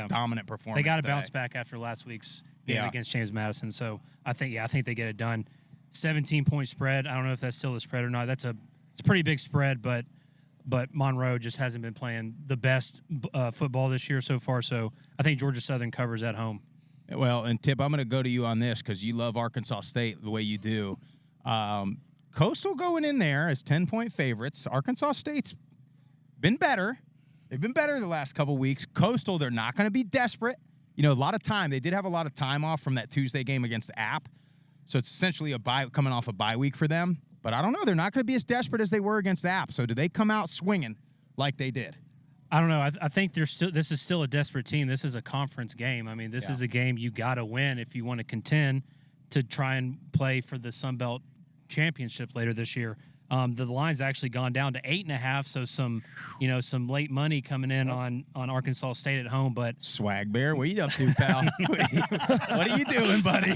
dominant performance. They got to today. bounce back after last week's game against James Madison. So I think they get it done. 17-point spread. I don't know if that's still the spread or not. It's a pretty big spread, but Monroe just hasn't been playing the best football this year so far. So I think Georgia Southern covers at home. Well, and Tip, I'm going to go to you on this because you love Arkansas State the way you do. Coastal going in there as 10-point favorites. Arkansas State's been better. They've been better the last couple weeks. Coastal, they're not going to be desperate. A lot of time. They did have a lot of time off from that Tuesday game against App. So it's essentially coming off a bye week for them. But I don't know. They're not going to be as desperate as they were against App. So do they come out swinging like they did? I don't know. I think this is still a desperate team. This is a conference game. I mean, this is a game you got to win if you want to contend to try and play for the Sun Belt Championship later this year. The line's actually gone down to 8.5. So some late money coming in on Arkansas State at home. But Swag Bear, what are you up to, pal? What are you doing, buddy?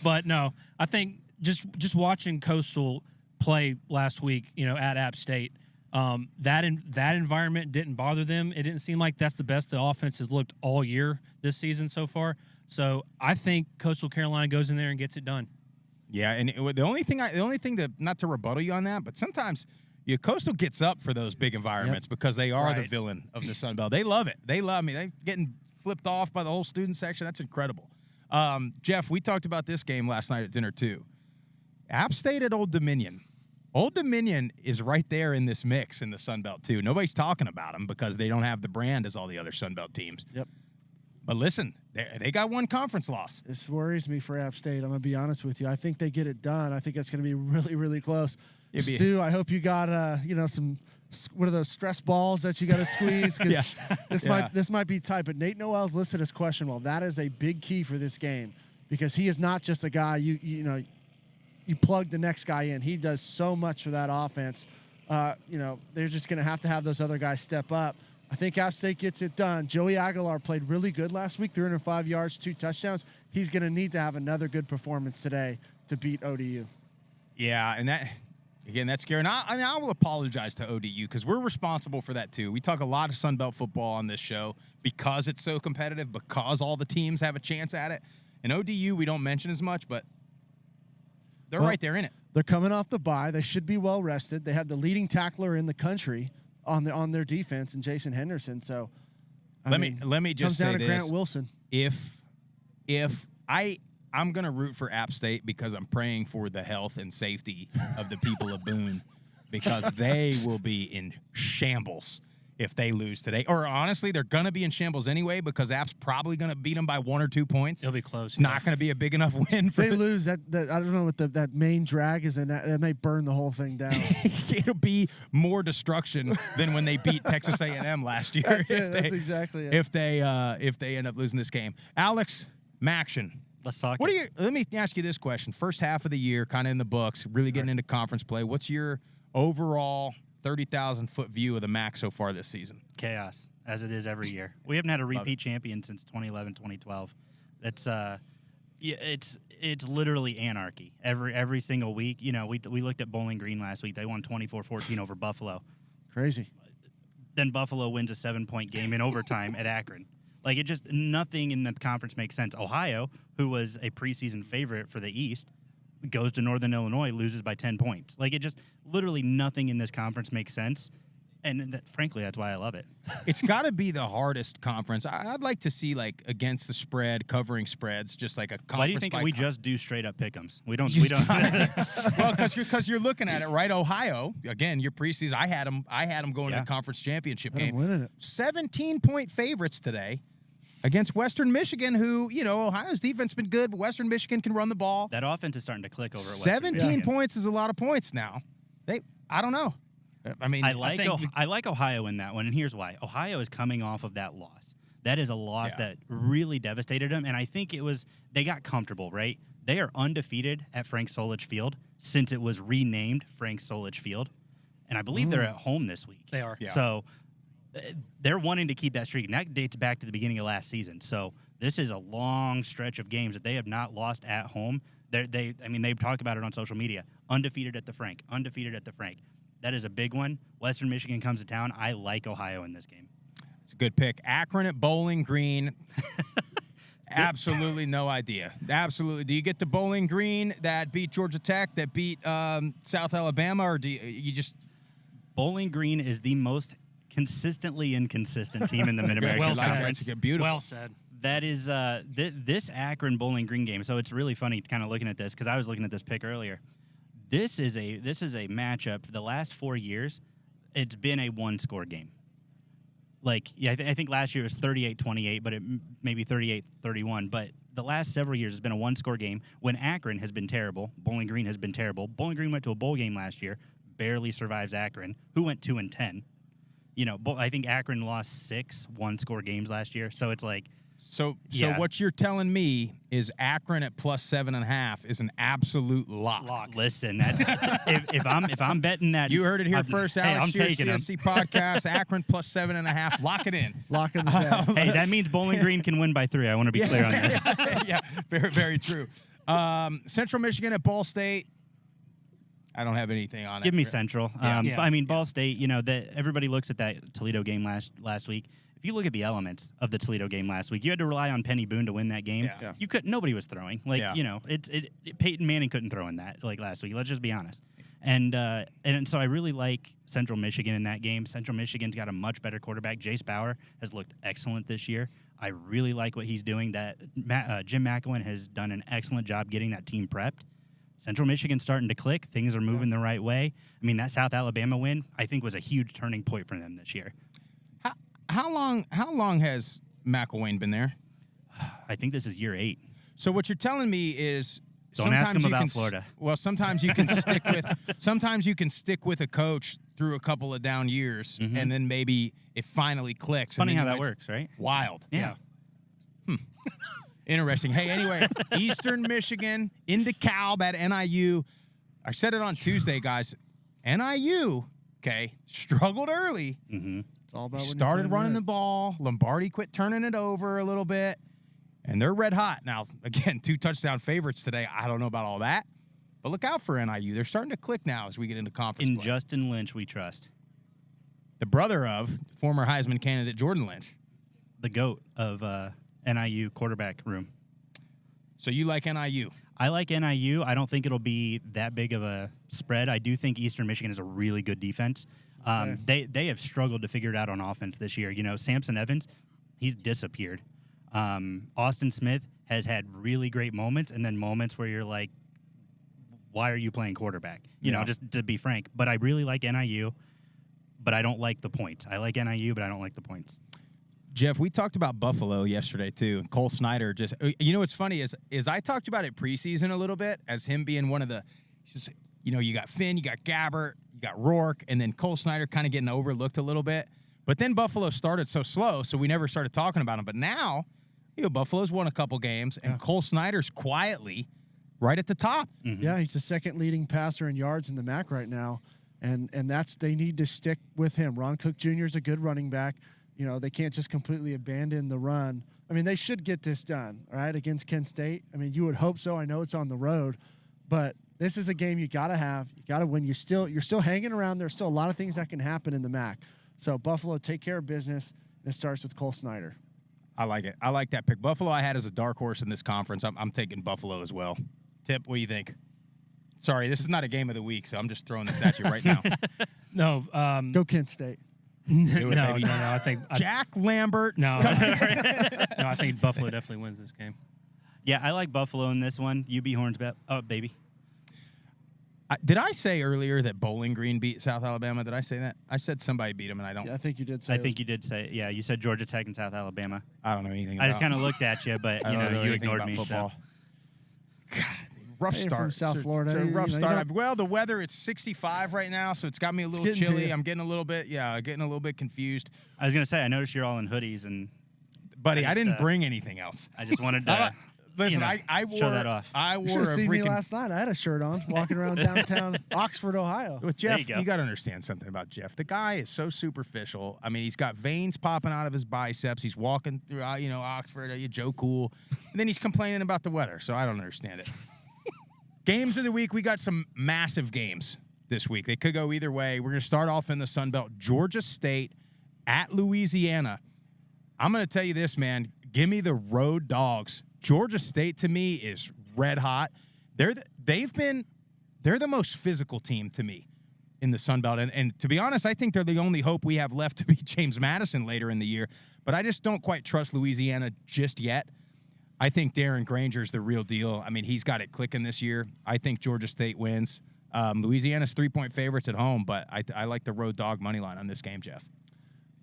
But no, I think just watching Coastal play last week, at App State, that environment didn't bother them. It didn't seem like that's the best the offense has looked all year this season so far. So I think Coastal Carolina goes in there and gets it done. Yeah, and the only thing not to rebuttal you on that, but sometimes Coastal gets up for those big environments because they are the villain of the Sun Belt. They love it. They love me. They're getting flipped off by the whole student section. That's incredible. Jeff, we talked about this game last night at dinner too. App State at Old Dominion. Old Dominion is right there in this mix in the Sun Belt too. Nobody's talking about them because they don't have the brand as all the other Sun Belt teams. Yep. But listen, they got one conference loss. This worries me for App State. I'm going to be honest with you. I think they get it done. I think it's going to be really, really close. Stu, I hope you got some what are those stress balls that you got to squeeze? Because this might be tight. But Nate Noel's listed as questionable. That is a big key for this game because he is not just a guy you plug the next guy in. He does so much for that offense. They're just going to have those other guys step up. I think App State gets it done. Joey Aguilar played really good last week, 305 yards, 2 touchdowns. He's going to need to have another good performance today to beat ODU. Yeah, and that's scary. And I will apologize to ODU because we're responsible for that too. We talk a lot of Sun Belt football on this show because it's so competitive, because all the teams have a chance at it. And ODU, we don't mention as much, but they're right there in it. They're coming off the bye. They should be well rested. They have the leading tackler in the country on their defense, and Jason Henderson. So let me just say comes down to this. Grant Wilson. If I'm going to root for App State because I'm praying for the health and safety of the people of Boone because they will be in shambles if they lose today. Or honestly, they're going to be in shambles anyway because App's probably going to beat them by 1 or 2 points. It'll be close. It's not going to be a big enough win for If they lose, that I don't know what that main drag is, and that may burn the whole thing down. It'll be more destruction than when they beat Texas A&M last year. That's exactly it. If they end up losing this game. Alex Maction. Let's talk. Let me ask you this question. First half of the year, kind of in the books, really getting into conference play. What's your overall 30,000-foot view of the MAC so far this season? Chaos, as it is every year. We haven't had a repeat champion since 2011, 2012. It's literally anarchy every single week. We looked at Bowling Green last week. They won 24-14 over Buffalo. Crazy. Then Buffalo wins a 7-point game in overtime at Akron. Nothing in the conference makes sense. Ohio, who was a preseason favorite for the East, goes to Northern Illinois, loses by 10 points. Literally nothing in this conference makes sense. And frankly, that's why I love it. It's got to be the hardest conference. I'd like to see like against the spread, covering spreads, just like a conference. Why do you think by we just do straight up pick'ems? We don't. We don't. Well, because you're looking at it, right? Ohio, again, your preseason. I had them going to the conference championship game. Winning it. 17-point favorites today against Western Michigan, who, Ohio's defense has been good, but Western Michigan can run the ball. That offense is starting to click over at Western 17 Michigan. points is a lot of points now. I don't know. I mean, I like Ohio in that one, and here's why. Ohio is coming off of that loss. That is a loss that really devastated them, and I think they got comfortable, right? They are undefeated at Frank Solich Field since it was renamed Frank Solich Field, and I believe they're at home this week. They are. Yeah. So they're wanting to keep that streak, and that dates back to the beginning of last season. So this is a long stretch of games that they have not lost at home. They've talked about it on social media. Undefeated at the Frank. Undefeated at the Frank. That is a big one. Western Michigan comes to town. I like Ohio in this game. it's a good pick. Akron at Bowling Green. Absolutely no idea. Absolutely. Do you get the Bowling Green that beat Georgia Tech, that beat South Alabama, or do you just... Bowling Green is the most consistently inconsistent team in the Mid-American Conference. That's beautiful. Well said. That is this Akron Bowling Green game. So it's really funny kind of looking at this because I was looking at this pick earlier. This is a matchup. The last 4 years, it's been a one-score game. Like, yeah, I think last year it was 38-28, but it maybe 38-31. But the last several years, it's been a one-score game. When Akron has been terrible, Bowling Green has been terrible. Bowling Green went to a bowl game last year, barely survives Akron, who went 2-10. I think Akron lost 6 one-score games last year. So it's like... So what you're telling me is Akron at plus 7.5 is an absolute lock. Listen, that's if I'm betting that, You heard it here first, Alex. I'm Scheer, taking them. CSC Podcast. Akron plus 7.5. Lock it in. Lock in the down. Hey, that means Bowling Green can win by 3. I want to be clear on this. Yeah, very, very true. Central Michigan at Ball State. I don't have anything on it. Give me Central. Yeah. I mean, Ball State. That everybody looks at that Toledo game last week. If you look at the elements of the Toledo game last week, you had to rely on Penny Boone to win that game. Yeah. You couldn't. Nobody was throwing. Peyton Manning couldn't throw in that last week. Let's just be honest. And so I really like Central Michigan in that game. Central Michigan's got a much better quarterback. Jace Bauer has looked excellent this year. I really like what he's doing. Jim McElwain has done an excellent job getting that team prepped. Central Michigan's starting to click. Things are moving the right way. I mean, that South Alabama win, I think, was a huge turning point for them this year. How long has McElwain been there? I think this is year 8. So what you're telling me is Don't ask him about Florida. Well, sometimes you can stick with a coach through a couple of down years, and then maybe it finally clicks. Funny and how then that works, right? Wild. Yeah. Interesting. Hey, anyway, Eastern Michigan in DeKalb at NIU. I said it on Tuesday, guys. NIU, struggled early. Mm-hmm. It's all about when Started you're running playing the ball. Lombardi quit turning it over a little bit. And they're red hot. Now, again, 2 touchdown favorites today. I don't know about all that. But look out for NIU. They're starting to click now as we get into conference In play. Justin Lynch, we trust. The brother of former Heisman candidate Jordan Lynch. The GOAT of NIU quarterback room. So you like NIU? I like NIU. I don't think it'll be that big of a spread. I do think Eastern Michigan is a really good defense. They have struggled to figure it out on offense this year. Samson Evans, he's disappeared. Austin Smith has had really great moments, and then moments where you're like, why are you playing quarterback? Just to be frank. But I really like NIU, but I don't like the points. I like NIU, but I don't like the points. Jeff, we talked about Buffalo yesterday, too. Cole Snyder just – what's funny is I talked about it preseason a little bit as him being one of the – you got Finn, you got Gabbert, you got Rourke, and then Cole Snyder kind of getting overlooked a little bit. But then Buffalo started so slow, so we never started talking about him. But now, Buffalo's won a couple games, and Cole Snyder's quietly right at the top. Mm-hmm. Yeah, he's the second leading passer in yards in the MAC right now, and they need to stick with him. Ron Cook Jr. is a good running back. They can't just completely abandon the run. I mean, they should get this done, all right, against Kent State. I mean, you would hope so. I know it's on the road, but this is a game you got to have. You got to win. You're still hanging around. There's still a lot of things that can happen in the MAC. So Buffalo, take care of business. And it starts with Cole Snyder. I like it. I like that pick. Buffalo I had as a dark horse in this conference. I'm taking Buffalo as well. Tip, what do you think? Sorry, this is not a game of the week, so I'm just throwing this at you right now. No. Go Kent State. Do it, No, baby. I think Jack Lambert. no, I think Buffalo definitely wins this game. Yeah, I like Buffalo in this one. UB Horns, baby. Did I say earlier that Bowling Green beat South Alabama? Did I say that? I said somebody beat them, and I don't. Yeah, I think you did say. I think you did say, yeah, you said Georgia Tech and South Alabama. I don't know anything. I just about kind of looked at you, but I don't know you anything ignored about me. football. So. God, rough Hey, start. from South Florida, It's a rough you know, start. you don't- Well, the weather, it's 65 right now, so it's got me a little getting to chilly. you. I'm getting a little bit confused. I was gonna say, I noticed you're all in hoodies, and Buddy, I just, didn't bring anything else. I just wanted to Listen, you know, I wore show that off. I You should wore have a seen me freaking. last night. I had a shirt on, walking around downtown Oxford, Ohio. With There Jeff, you go. you got to understand something about Jeff. The guy is so superficial. I mean, he's got veins popping out of his biceps. He's walking through, Oxford, Joe Cool. And then he's complaining about the weather, so I don't understand it. Games of the week, we got some massive games this week. They could go either way. We're going to start off in the Sun Belt. Georgia State at Louisiana. I'm going to tell you this, man. Give me the road dogs. Georgia State, to me, is red hot. They're the most physical team to me in the Sun Belt. And to be honest, I think they're the only hope we have left to beat James Madison later in the year. But I just don't quite trust Louisiana just yet. I think Darren Granger's the real deal. I mean, he's got it clicking this year. I think Georgia State wins. Louisiana's 3-point favorites at home, but I like the road dog money line on this game, Jeff.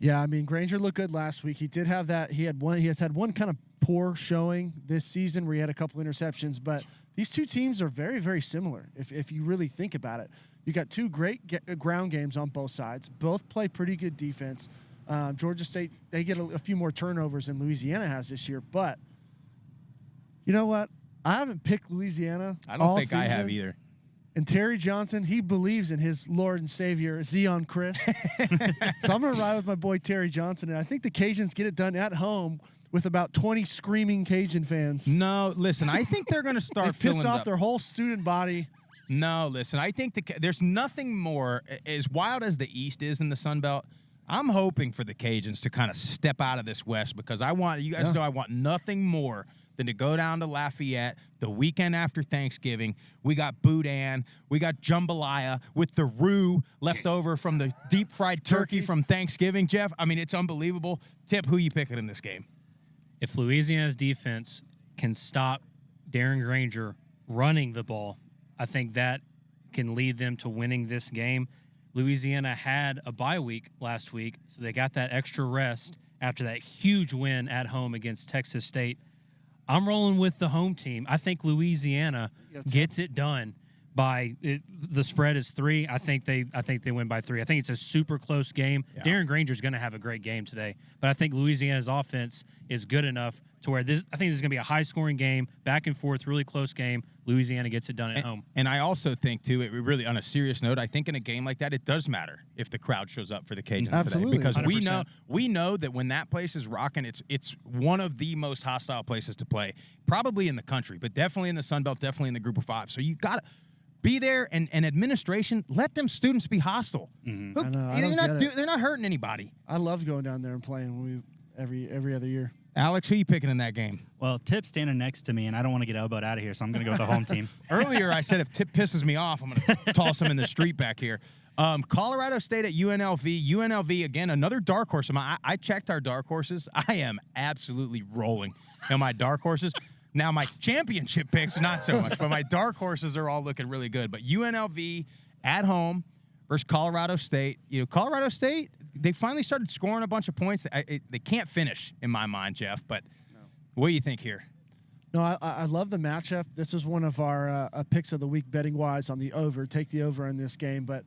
Yeah, I mean, Granger looked good last week. He did have that. He has had one kind of poor showing this season where he had a couple interceptions, but these two teams are very, very similar if you really think about it. You got two great ground games on both sides. Both play pretty good defense. Georgia State, they get a few more turnovers than Louisiana has this year, but you know what? I haven't picked Louisiana. I don't think I have either. And Terry Johnson, he believes in his Lord and Savior, Zion Chris. So I'm going to ride with my boy Terry Johnson, and I think the Cajuns get it done at home with about 20 screaming Cajun fans. No, listen, I think they're going to start They piss filling off up. their whole student body. No, listen, I think there's nothing more, as wild as the East is in the Sun Belt, I'm hoping for the Cajuns to kind of step out of this West because you guys know I want nothing more than to go down to Lafayette the weekend after Thanksgiving. We got boudin, we got jambalaya with the roux left over from the deep fried turkey from Thanksgiving, Jeff. I mean, it's unbelievable. Tip, who you picking in this game? If Louisiana's defense can stop Darren Granger running the ball, I think that can lead them to winning this game. Louisiana had a bye week last week, so they got that extra rest after that huge win at home against Texas State. I'm rolling with the home team. I think Louisiana gets it done by the spread is 3. I think they win by 3. I think it's a super close game. Yeah. Darren Granger's going to have a great game today, but I think Louisiana's offense is good enough to where I think this is going to be a high-scoring game, back and forth, really close game. Louisiana gets it done at home. And I also think, too, it really, on a serious note, I think in a game like that, it does matter if the crowd shows up for the Cajuns Absolutely. today. Because 100%. we know that when that place is rocking, it's one of the most hostile places to play, probably in the country, but definitely in the Sun Belt, definitely in the Group of 5. So you got to be there, and administration, let them students be hostile. Mm-hmm. I know, They're not hurting anybody. I love going down there and playing every other year. Alex, who you picking in that game? Well, Tip's standing next to me, and I don't want to get elbowed out of here, so I'm going to go with the home team. Earlier, I said if Tip pisses me off, I'm going to toss him in the street back here. Colorado State at UNLV. UNLV, again, another dark horse. I checked our dark horses. I am absolutely rolling in my dark horses. Now, my championship picks, not so much, but my dark horses are all looking really good. But UNLV at home versus Colorado State. Colorado State, they finally started scoring a bunch of points. They can't finish, in my mind, Jeff. But what do you think here? No, I love the matchup. This is one of our picks of the week betting-wise on the over. Take the over in this game. But,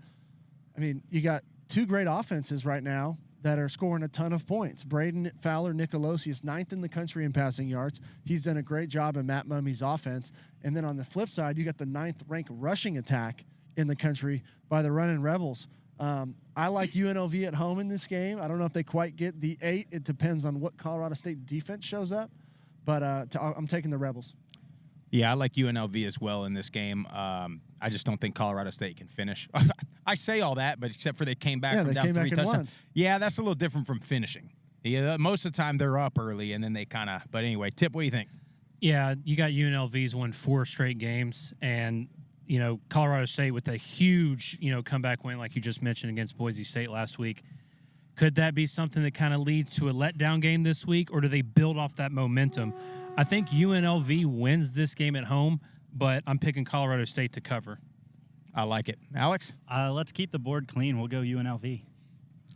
I mean, you got two great offenses right now that are scoring a ton of points. Braden Fowler Nicolosi is 9th in the country in passing yards. He's done a great job in Matt Mummy's offense. And then on the flip side, you got the 9th-ranked rushing attack in the country by the Running Rebels. I like UNLV at home in this game. I don't know if they quite get the 8. It depends on what Colorado State defense shows up. But I'm taking the Rebels. Yeah, I like UNLV as well in this game. I just don't think Colorado State can finish. I say all that, but except for they came back from down 3 touchdowns. Yeah, that's a little different from finishing. Yeah, most of the time they're up early, and then they kind of – but anyway, Tip, what do you think? Yeah, you got UNLV's won 4 straight games, and, Colorado State with a huge, comeback win like you just mentioned against Boise State last week Could that be something that kind of leads to a letdown game this week, or do they build off that momentum? I think UNLV wins this game at home, but I'm picking Colorado State to cover. I like it. Alex? Let's keep the board clean. We'll go UNLV.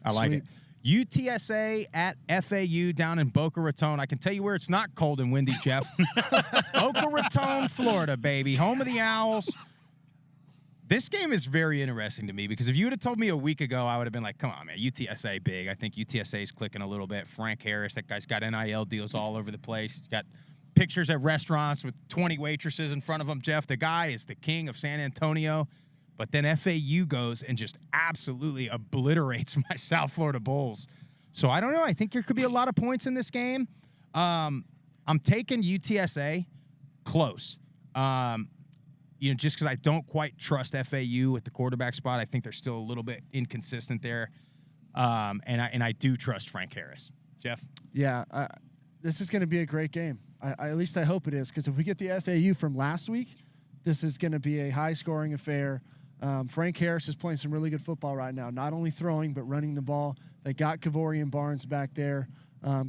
I like Sweet. it. UTSA at FAU down in Boca Raton. I can tell you where it's not cold and windy, Jeff. Boca Raton, Florida, baby. Home of the Owls. This game is very interesting to me because if you would have told me a week ago, I would have been like, come on, man, UTSA big. I think UTSA is clicking a little bit. Frank Harris, that guy's got NIL deals all over the place. He's got pictures at restaurants with 20 waitresses in front of him, Jeff. The guy is the king of San Antonio. But then FAU goes and just absolutely obliterates my South Florida Bulls. So I don't know. I think there could be a lot of points in this game. I'm taking UTSA close. Just because I don't quite trust FAU at the quarterback spot. I think they're still a little bit inconsistent there. And I do trust Frank Harris. Jeff? Yeah, this is going to be a great game. At least I hope it is, because if we get the FAU from last week, this is going to be a high-scoring affair. Frank Harris is playing some really good football right now, not only throwing but running the ball. They got Kavorian Barnes back there.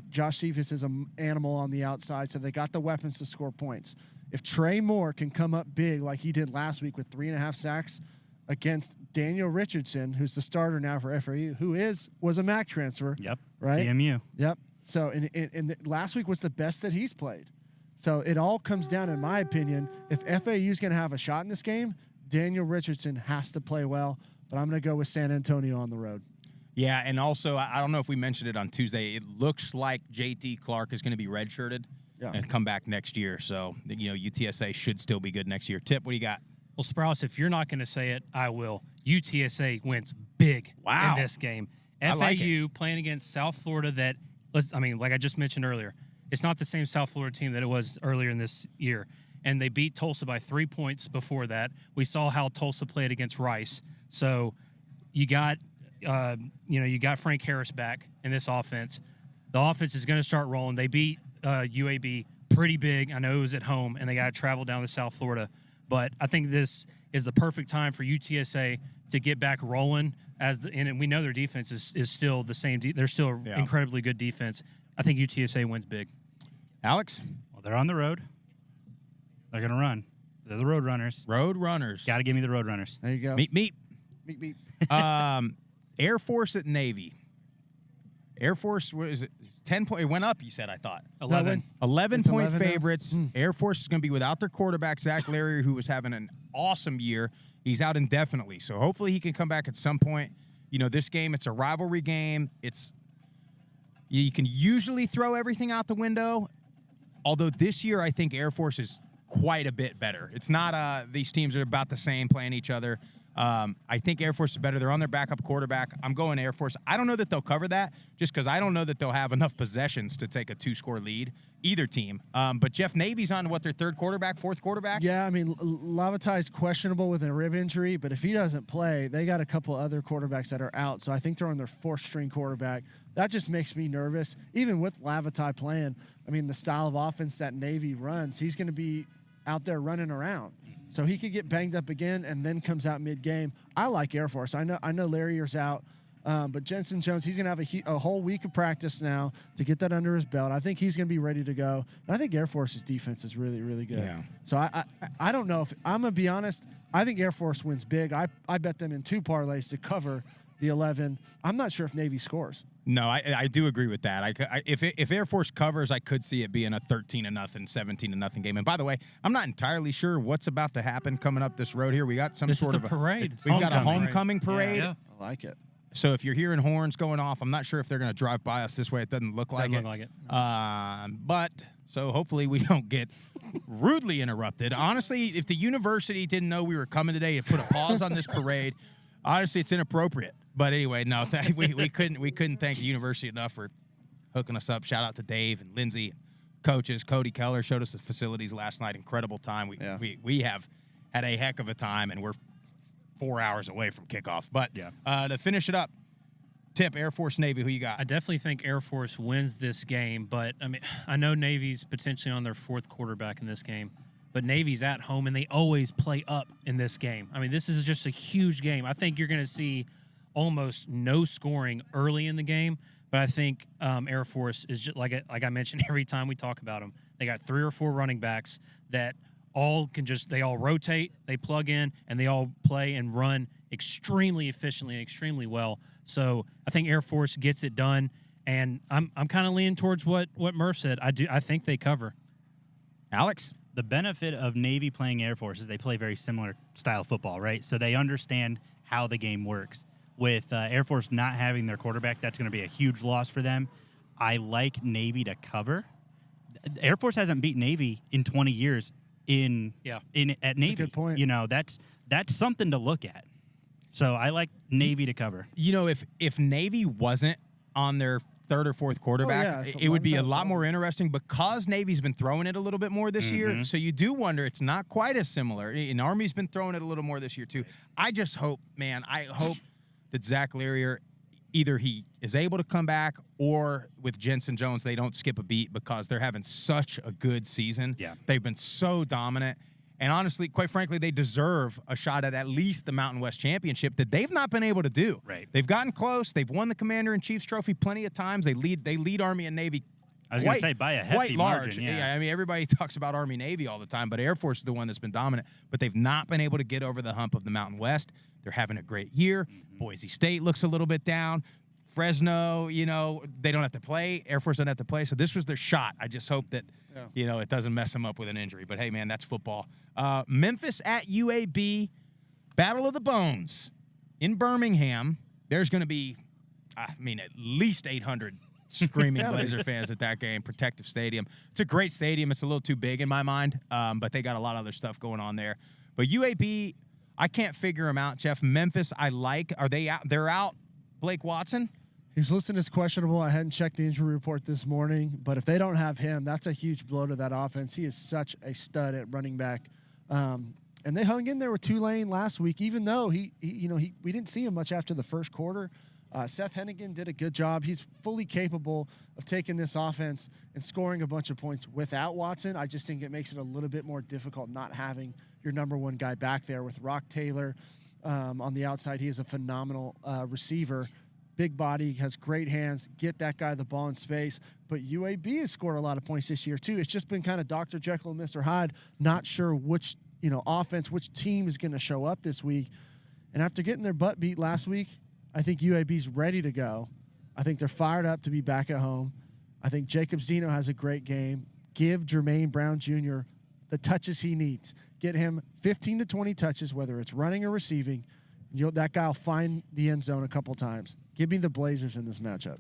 Josh Cephas is an animal on the outside, so they got the weapons to score points. If Trey Moore can come up big like he did last week with 3.5 sacks against Daniel Richardson, who's the starter now for FAU, who was a MAC transfer. Yep. Right? CMU. Yep. So, last week was the best that he's played. So it all comes down, in my opinion, if FAU is going to have a shot in this game, Daniel Richardson has to play well, but I'm going to go with San Antonio on the road. Yeah, and also, I don't know if we mentioned it on Tuesday, it looks like J.T. Clark is going to be redshirted and come back next year. So, UTSA should still be good next year. Tip, what do you got? Well, Sprouse, if you're not going to say it, I will. UTSA wins big in this game. I like FAU playing against South Florida like I just mentioned earlier, it's not the same South Florida team that it was earlier in this year. And they beat Tulsa by 3 points before that. We saw how Tulsa played against Rice. So you got Frank Harris back in this offense. The offense is going to start rolling. They beat UAB pretty big. I know it was at home, and they got to travel down to South Florida. But I think this is the perfect time for UTSA to get back rolling. And we know their defense is still the same. They're still incredibly good defense. I think UTSA wins big. Alex? Well, they're on the road. They're going to run. They're the road runners. Road runners. Got to give me the road runners. There you go. Meet. Meet. Air Force at Navy. Air Force, what is it? 10 point. It went up, you said, I thought. 11. 11-point 11 now? favorites. Air Force is going to be without their quarterback, Zach Larry, who was having an awesome year. He's out indefinitely. So hopefully he can come back at some point. This game, it's a rivalry game. You can usually throw everything out the window. Although this year, I think Air Force is quite a bit better. It's not these teams are about the same playing each other. I think Air Force is better. They're on their backup quarterback. I'm going Air Force. I don't know that they'll cover that just because I don't know that they'll have enough possessions to take a 2-score lead, either team. But Jeff, Navy's on their third quarterback, fourth quarterback? Yeah, I mean, Lavatai's questionable with a rib injury, but if he doesn't play, they got a couple other quarterbacks that are out. So I think they're on their fourth-string quarterback. That just makes me nervous. Even with Lavatai playing, I mean, the style of offense that Navy runs, he's going to be out there running around. So he could get banged up again and then comes out mid-game. I like Air Force. I know Larrier's out, but Jensen Jones, he's going to have a whole week of practice now to get that under his belt. I think he's going to be ready to go. And I think Air Force's defense is really, really good. Yeah. So I don't know if – I'm going to be honest. I think Air Force wins big. I bet them in 2 parlays to cover the 11. I'm not sure if Navy scores. No, I do agree with that. If Air Force covers, I could see it being a 13-0, 17-0 game. And by the way, I'm not entirely sure what's about to happen coming up this road here. We got some sort of a parade. We've got a homecoming parade. Yeah. I like it. So if you're hearing horns going off, I'm not sure if they're going to drive by us this way. It doesn't look like it. But so hopefully we don't get rudely interrupted. Honestly, if the university didn't know we were coming today and put a pause on this parade, honestly, it's inappropriate. But anyway, no, we couldn't thank the university enough for hooking us up. Shout out to Dave and Lindsay, coaches. Cody Keller showed us the facilities last night. Incredible time. We have had a heck of a time, and we're 4 hours away from kickoff. But to finish it up, Tip, Air Force, Navy, who you got? I definitely think Air Force wins this game, but I mean, I know Navy's potentially on their fourth quarterback in this game, but Navy's at home, and they always play up in this game. I mean, this is just a huge game. I think you're going to see almost no scoring early in the game. But I think Air Force is just like I mentioned every time we talk about them. They got 3 or 4 running backs that they all rotate, they plug in, and they all play and run extremely efficiently and extremely well. So I think Air Force gets it done, and I'm kind of leaning towards what Murph said. I think they cover. Alex? The benefit of Navy playing Air Force is they play very similar style football, right? So they understand how the game works. With Air Force not having their quarterback, that's going to be a huge loss for them. I like Navy to cover. Air Force hasn't beat Navy in 20 years at Navy. That's a good point. You know, that's something to look at. So I like Navy to cover. You know, if Navy wasn't on their third or fourth quarterback, it would be a lot more interesting because Navy's been throwing it a little bit more this year. So you do wonder, it's not quite as similar. And Army's been throwing it a little more this year too. I just hope, man, that Zach Learier, either he is able to come back or with Jensen Jones, they don't skip a beat because they're having such a good season. Yeah. They've been so dominant. And honestly, quite frankly, they deserve a shot at least the Mountain West Championship that they've not been able to do. Right. They've gotten close. They've won the Commander-in-Chief's trophy plenty of times. They lead Army and Navy. I was going to say by a hefty margin. Yeah. I mean, everybody talks about Army Navy all the time, but Air Force is the one that's been dominant. But they've not been able to get over the hump of the Mountain West. They're having a great year. Boise State looks a little bit down. Fresno, you know, they don't have to play. Air Force doesn't have to play. So this was their shot. I just hope that, you know, it doesn't mess them up with an injury. But, hey, man, that's football. Memphis at UAB, Battle of the Bones in Birmingham. There's going to be, at least 800 screaming Blazer fans at that game. Protective Stadium. It's a great stadium. It's a little too big in my mind, but they got a lot of other stuff going on there. But UAB, I can't figure them out, Jeff. Memphis, I like. Are they out? They're out. Blake Watson? He's listed as questionable. I hadn't checked the injury report this morning, but if they don't have him, that's a huge blow to that offense. He is such a stud at running back. And they hung in there with Tulane last week, even though we didn't see him much after the first quarter. Seth Hennigan did a good job. He's fully capable of taking this offense and scoring a bunch of points without Watson. I just think it makes it a little bit more difficult not having your number one guy back there with Rock Taylor on the outside. He is a phenomenal receiver. Big body, has great hands, get that guy the ball in space. But UAB has scored a lot of points this year, too. It's just been kind of Dr. Jekyll and Mr. Hyde, not sure which offense, which team is going to show up this week. And after getting their butt beat last week, I think UAB's ready to go. I think they're fired up to be back at home. I think Jacob Zeno has a great game. Give Jermaine Brown Jr. the touches he needs. Get him 15 to 20 touches, whether it's running or receiving. That guy will find the end zone a couple times. Give me the Blazers in this matchup.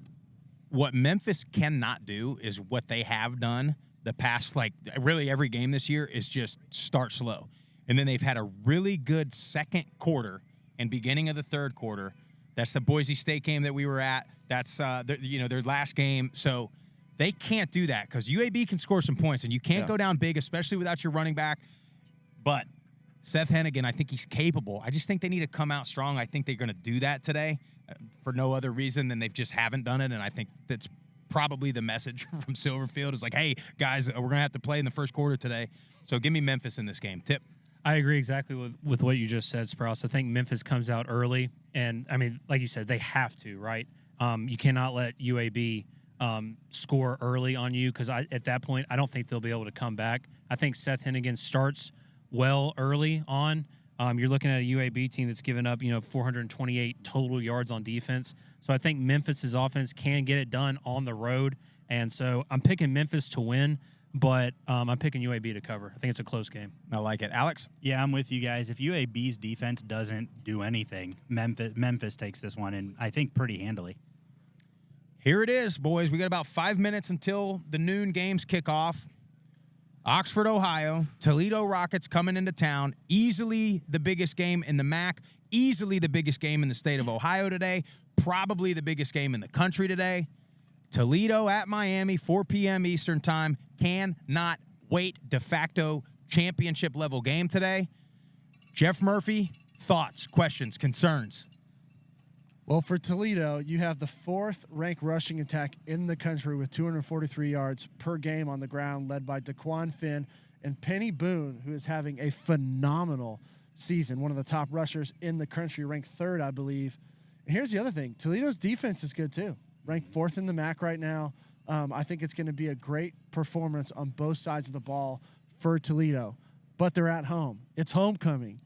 What Memphis cannot do is what they have done the past, really every game this year is just start slow. And then they've had a really good second quarter and beginning of the third quarter. That's the Boise State game that we were at. That's their last game. So they can't do that because UAB can score some points, and you can't go down big, especially without your running back. But Seth Hennigan, I think he's capable. I just think they need to come out strong. I think they're going to do that today for no other reason than they've just haven't done it, and I think that's probably the message from Silverfield is like, hey, guys, we're going to have to play in the first quarter today. So give me Memphis in this game. Tip. I agree exactly with what you just said, Sprouse. I think Memphis comes out early, and, like you said, they have to, right? You cannot let UAB score early on you because at that point, I don't think they'll be able to come back. I think Seth Hennigan starts well early on. You're looking at a UAB team that's given up, 428 total yards on defense. So I think Memphis's offense can get it done on the road, and so I'm picking Memphis to win. But I'm picking UAB to cover. I think it's a close game. I like it. Alex? Yeah, I'm with you guys. If UAB's defense doesn't do anything, Memphis takes this one, and I think pretty handily. Here it is, boys. We got about 5 minutes until the noon games kick off. Oxford, Ohio. Toledo Rockets coming into town. Easily the biggest game in the MAC. Easily the biggest game in the state of Ohio today. Probably the biggest game in the country today. Toledo at Miami, 4 p.m. Eastern time. Cannot wait. De facto championship level game today. Jeff Murphy, thoughts, questions, concerns? Well, for Toledo, you have the 4th ranked rushing attack in the country with 243 yards per game on the ground, led by Daquan Finn and Penny Boone, who is having a phenomenal season. One of the top rushers in the country, ranked 3rd, I believe, And here's the other thing. Toledo's defense is good too. Ranked 4th in the MAC right now. I think it's going to be a great performance on both sides of the ball for Toledo. But they're at home. It's homecoming.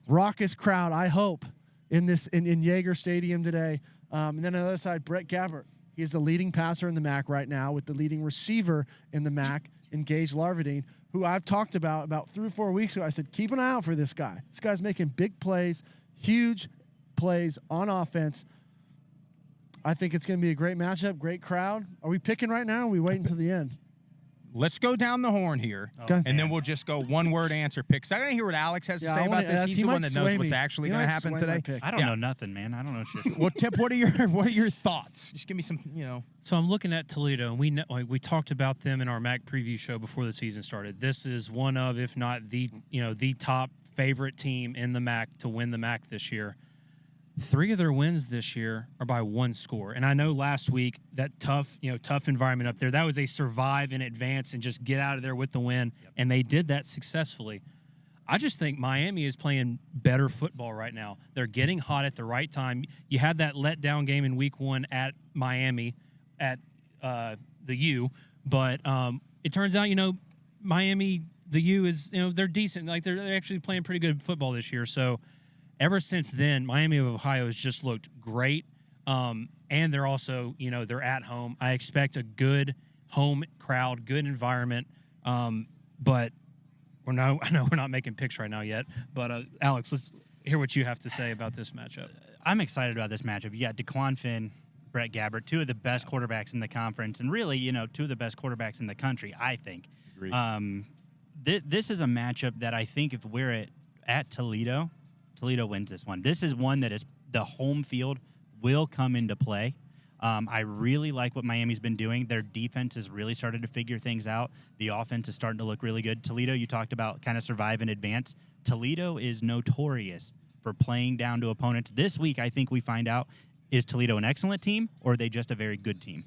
Raucous crowd, I hope, in Yeager Stadium today. And then on the other side, Brett Gabbert. He is the leading passer in the MAC right now with the leading receiver in the MAC, in Gage Larvadine, who I've talked about 3 or 4 weeks ago. I said, keep an eye out for this guy. This guy's making big plays, huge plays on offense. I think it's going to be a great matchup, great crowd. Are we picking right now, or are we waiting until the end? Let's go down the horn here, Okay. and then we'll just go one-word answer picks. I gotta hear what Alex has to say about this. He's the one that knows what's actually going to happen today. I don't know nothing, man. I don't know shit. Well, Tip, what are your thoughts? Just give me some, So I'm looking at Toledo, and we talked about them in our MAC preview show before the season started. This is one of, if not the top favorite team in the MAC to win the MAC this year. 3 of their wins this year are by 1 score. And I know last week that tough environment up there, that was a survive in advance and just get out of there with the win. Yep. And they did that successfully. I just think Miami is playing better football right now. They're getting hot at the right time. You had that letdown game in week 1 at Miami at the U, but it turns out, Miami, the U is, they're decent. Like they're actually playing pretty good football this year. So ever since then, Miami of Ohio has just looked great. And they're also, they're at home. I expect a good home crowd, good environment. But I know we're not making picks right now yet. But, Alex, let's hear what you have to say about this matchup. I'm excited about this matchup. You got DeQuan Finn, Brett Gabbert, 2 of the best quarterbacks in the conference, and really, 2 of the best quarterbacks in the country, I think. Agreed. This is a matchup that I think if we're at Toledo wins this one. This is one that is the home field will come into play. I really like what Miami's been doing. Their defense has really started to figure things out. The offense is starting to look really good. Toledo, you talked about kind of survive in advance. Toledo is notorious for playing down to opponents. This week, I think we find out, is Toledo an excellent team or are they just a very good team?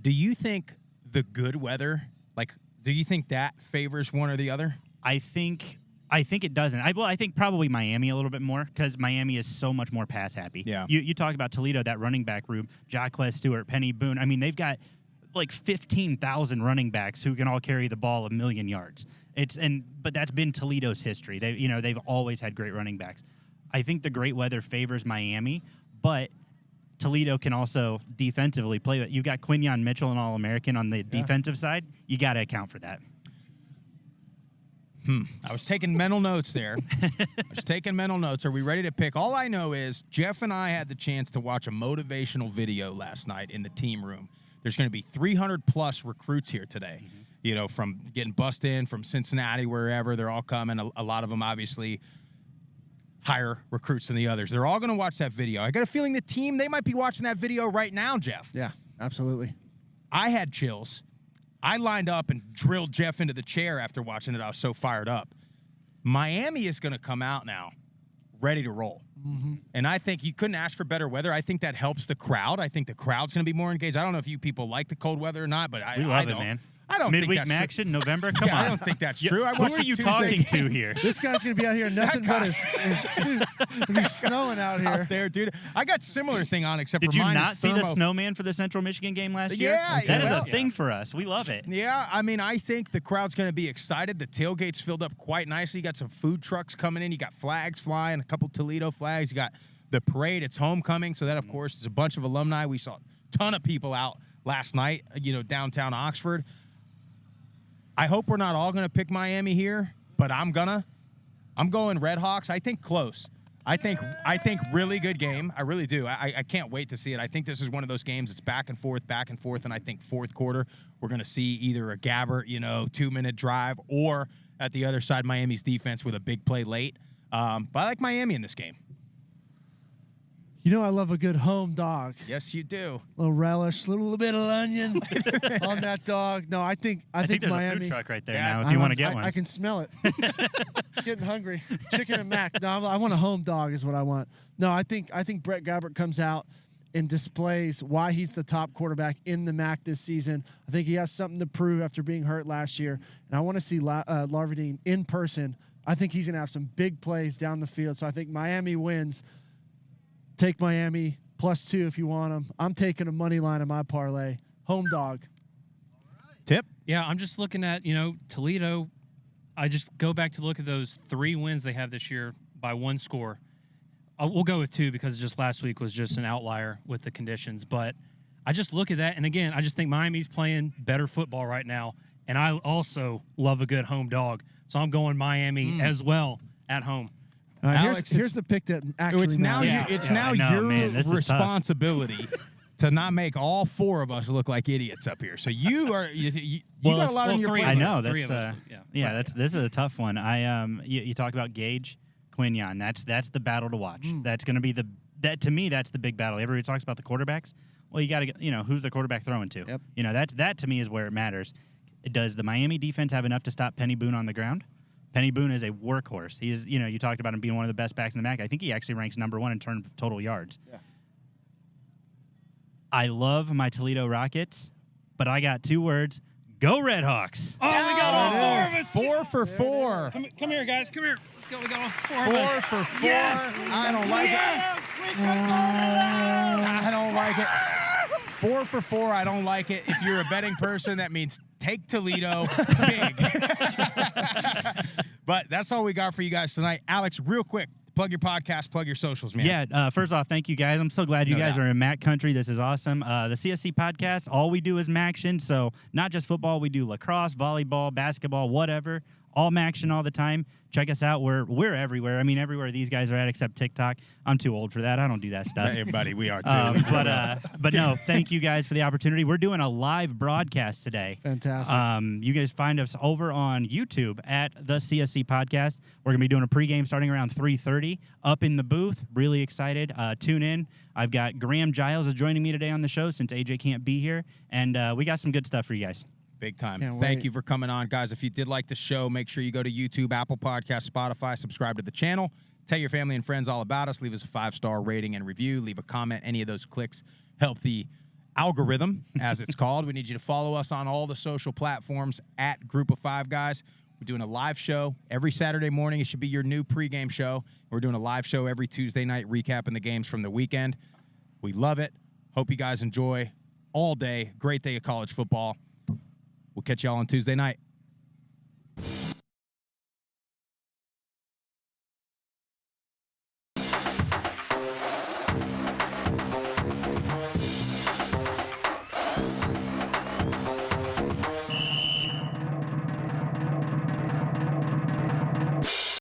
Do you think the good weather, do you think that favors one or the other? I think it doesn't. I think probably Miami a little bit more because Miami is so much more pass happy. Yeah. You talk about Toledo, that running back room, Jacquez Stewart, Penny Boone. I mean, they've got like 15,000 running backs who can all carry the ball 1,000,000 yards. But that's been Toledo's history. They've always had great running backs. I think the great weather favors Miami, but Toledo can also defensively play. You've got Quinyon Mitchell, an All-American on the defensive side. You got to account for that. I was taking mental notes there. Are we ready to pick? All I know is Jeff and I had the chance to watch a motivational video last night in the team room. There's going to be 300-plus recruits here today, from getting bussed in from Cincinnati, wherever. They're all coming. A lot of them, obviously, higher recruits than the others. They're all going to watch that video. I got a feeling the team, they might be watching that video right now, Jeff. Yeah, absolutely. I had chills. I lined up and drilled Jeff into the chair after watching it. I was so fired up. Miami is going to come out now ready to roll. Mm-hmm. And I think you couldn't ask for better weather. I think that helps the crowd. I think the crowd's going to be more engaged. I don't know if you people like the cold weather or not, but we love it, man. I don't Midweek think that's action, November? Come on. I don't think that's true. Who are you talking to here? This guy's going to be out here nothing but his suit. It'll be snowing out here. Out there, dude. I got similar thing on, except Did for you mine not is see the thermo. snowman for the Central Michigan game last year? Yeah. That is a thing for us. We love it. Yeah, I mean, I think the crowd's going to be excited. The tailgate's filled up quite nicely. You got some food trucks coming in. You got flags flying, a couple Toledo flags. You got the parade. It's homecoming, so that, of course, is a bunch of alumni. We saw a ton of people out last night, downtown Oxford. I hope we're not all going to pick Miami here, but I'm going Red Hawks. I think close. I think really good game. I really do. I can't wait to see it. I think this is one of those games that's back and forth, and I think fourth quarter we're going to see either a Gabbert, 2-minute drive, or at the other side, Miami's defense with a big play late. But I like Miami in this game. I love a good home dog. Yes, you do. A little relish, a little bit of onion on that dog. No, I think there's Miami. a food truck right there now if you want to get one. I can smell it. Getting hungry. Chicken and mac. No, I want a home dog is what I want. No, I think Brett Gabbert comes out and displays why he's the top quarterback in the MAC this season. I think he has something to prove after being hurt last year. And I want to see Larvadine in person. I think he's going to have some big plays down the field. So I think Miami wins Take Miami +2 if you want them. I'm taking a money line in my parlay. Home dog. Tip? Yeah, I'm just looking at, Toledo. I just go back to look at those 3 wins they have this year by 1 score. We'll go with 2 because just last week was just an outlier with the conditions. But I just look at that, and again, I just think Miami's playing better football right now, and I also love a good home dog. So I'm going Miami as well at home. Alex, here's the pick that actually it's now matters. I know, your man, this is tough. responsibility to not make all 4 of us look like idiots up here. So you got a lot on your plate. I know Three that's of us, this is a tough one. You talk about Gage, Quinion. That's the battle to watch. That's going to be to me that's the big battle. Everybody talks about the quarterbacks. Well, you got to who's the quarterback throwing to. Yep. That to me is where it matters. Does the Miami defense have enough to stop Penny Boone on the ground? Penny Boone is a workhorse. He is, you talked about him being one of the best backs in the MAC. I think he actually ranks number 1 in terms of total yards. Yeah. I love my Toledo Rockets, but I got 2 words. Go Redhawks. Oh, we got all 4 of us. 4 for 4. Come here, guys. Come here. Let's go. We got all 4 of 4 us. for 4. Yes. I don't like Yes. it. I don't like it. 4 for 4. I don't like it. If you're a betting person, that means take Toledo big. But that's all we got for you guys tonight. Alex, real quick, plug your podcast, plug your socials, man. Yeah, first off, thank you guys. I'm so glad you guys are in MAC country. This is awesome. The CSC Podcast, all we do is MACtion. So not just football, we do lacrosse, volleyball, basketball, whatever. All MACtion all the time. Check us out. We're everywhere. I mean, everywhere these guys are at except TikTok. I'm too old for that. I don't do that stuff. Hey, buddy, we are too. But no, thank you guys for the opportunity. We're doing a live broadcast today. Fantastic. You guys find us over on YouTube at the CSC Podcast. We're going to be doing a pregame starting around 3:30 up in the booth. Really excited. Tune in. I've got Graham Giles is joining me today on the show since AJ can't be here. And we got some good stuff for you guys. Big time. Can't Thank wait. you for coming on, guys. If you did like the show, make sure you go to YouTube, Apple Podcasts, Spotify, subscribe to the channel. Tell your family and friends all about us. Leave us a 5-star rating and review. Leave a comment. Any of those clicks help the algorithm, as it's called. We need you to follow us on all the social platforms at Group of 5 Guys. We're doing a live show every Saturday morning. It should be your new pregame show. We're doing a live show every Tuesday night, recapping the games from the weekend. We love it. Hope you guys enjoy all day. Great day of college football. We'll catch y'all on Tuesday night.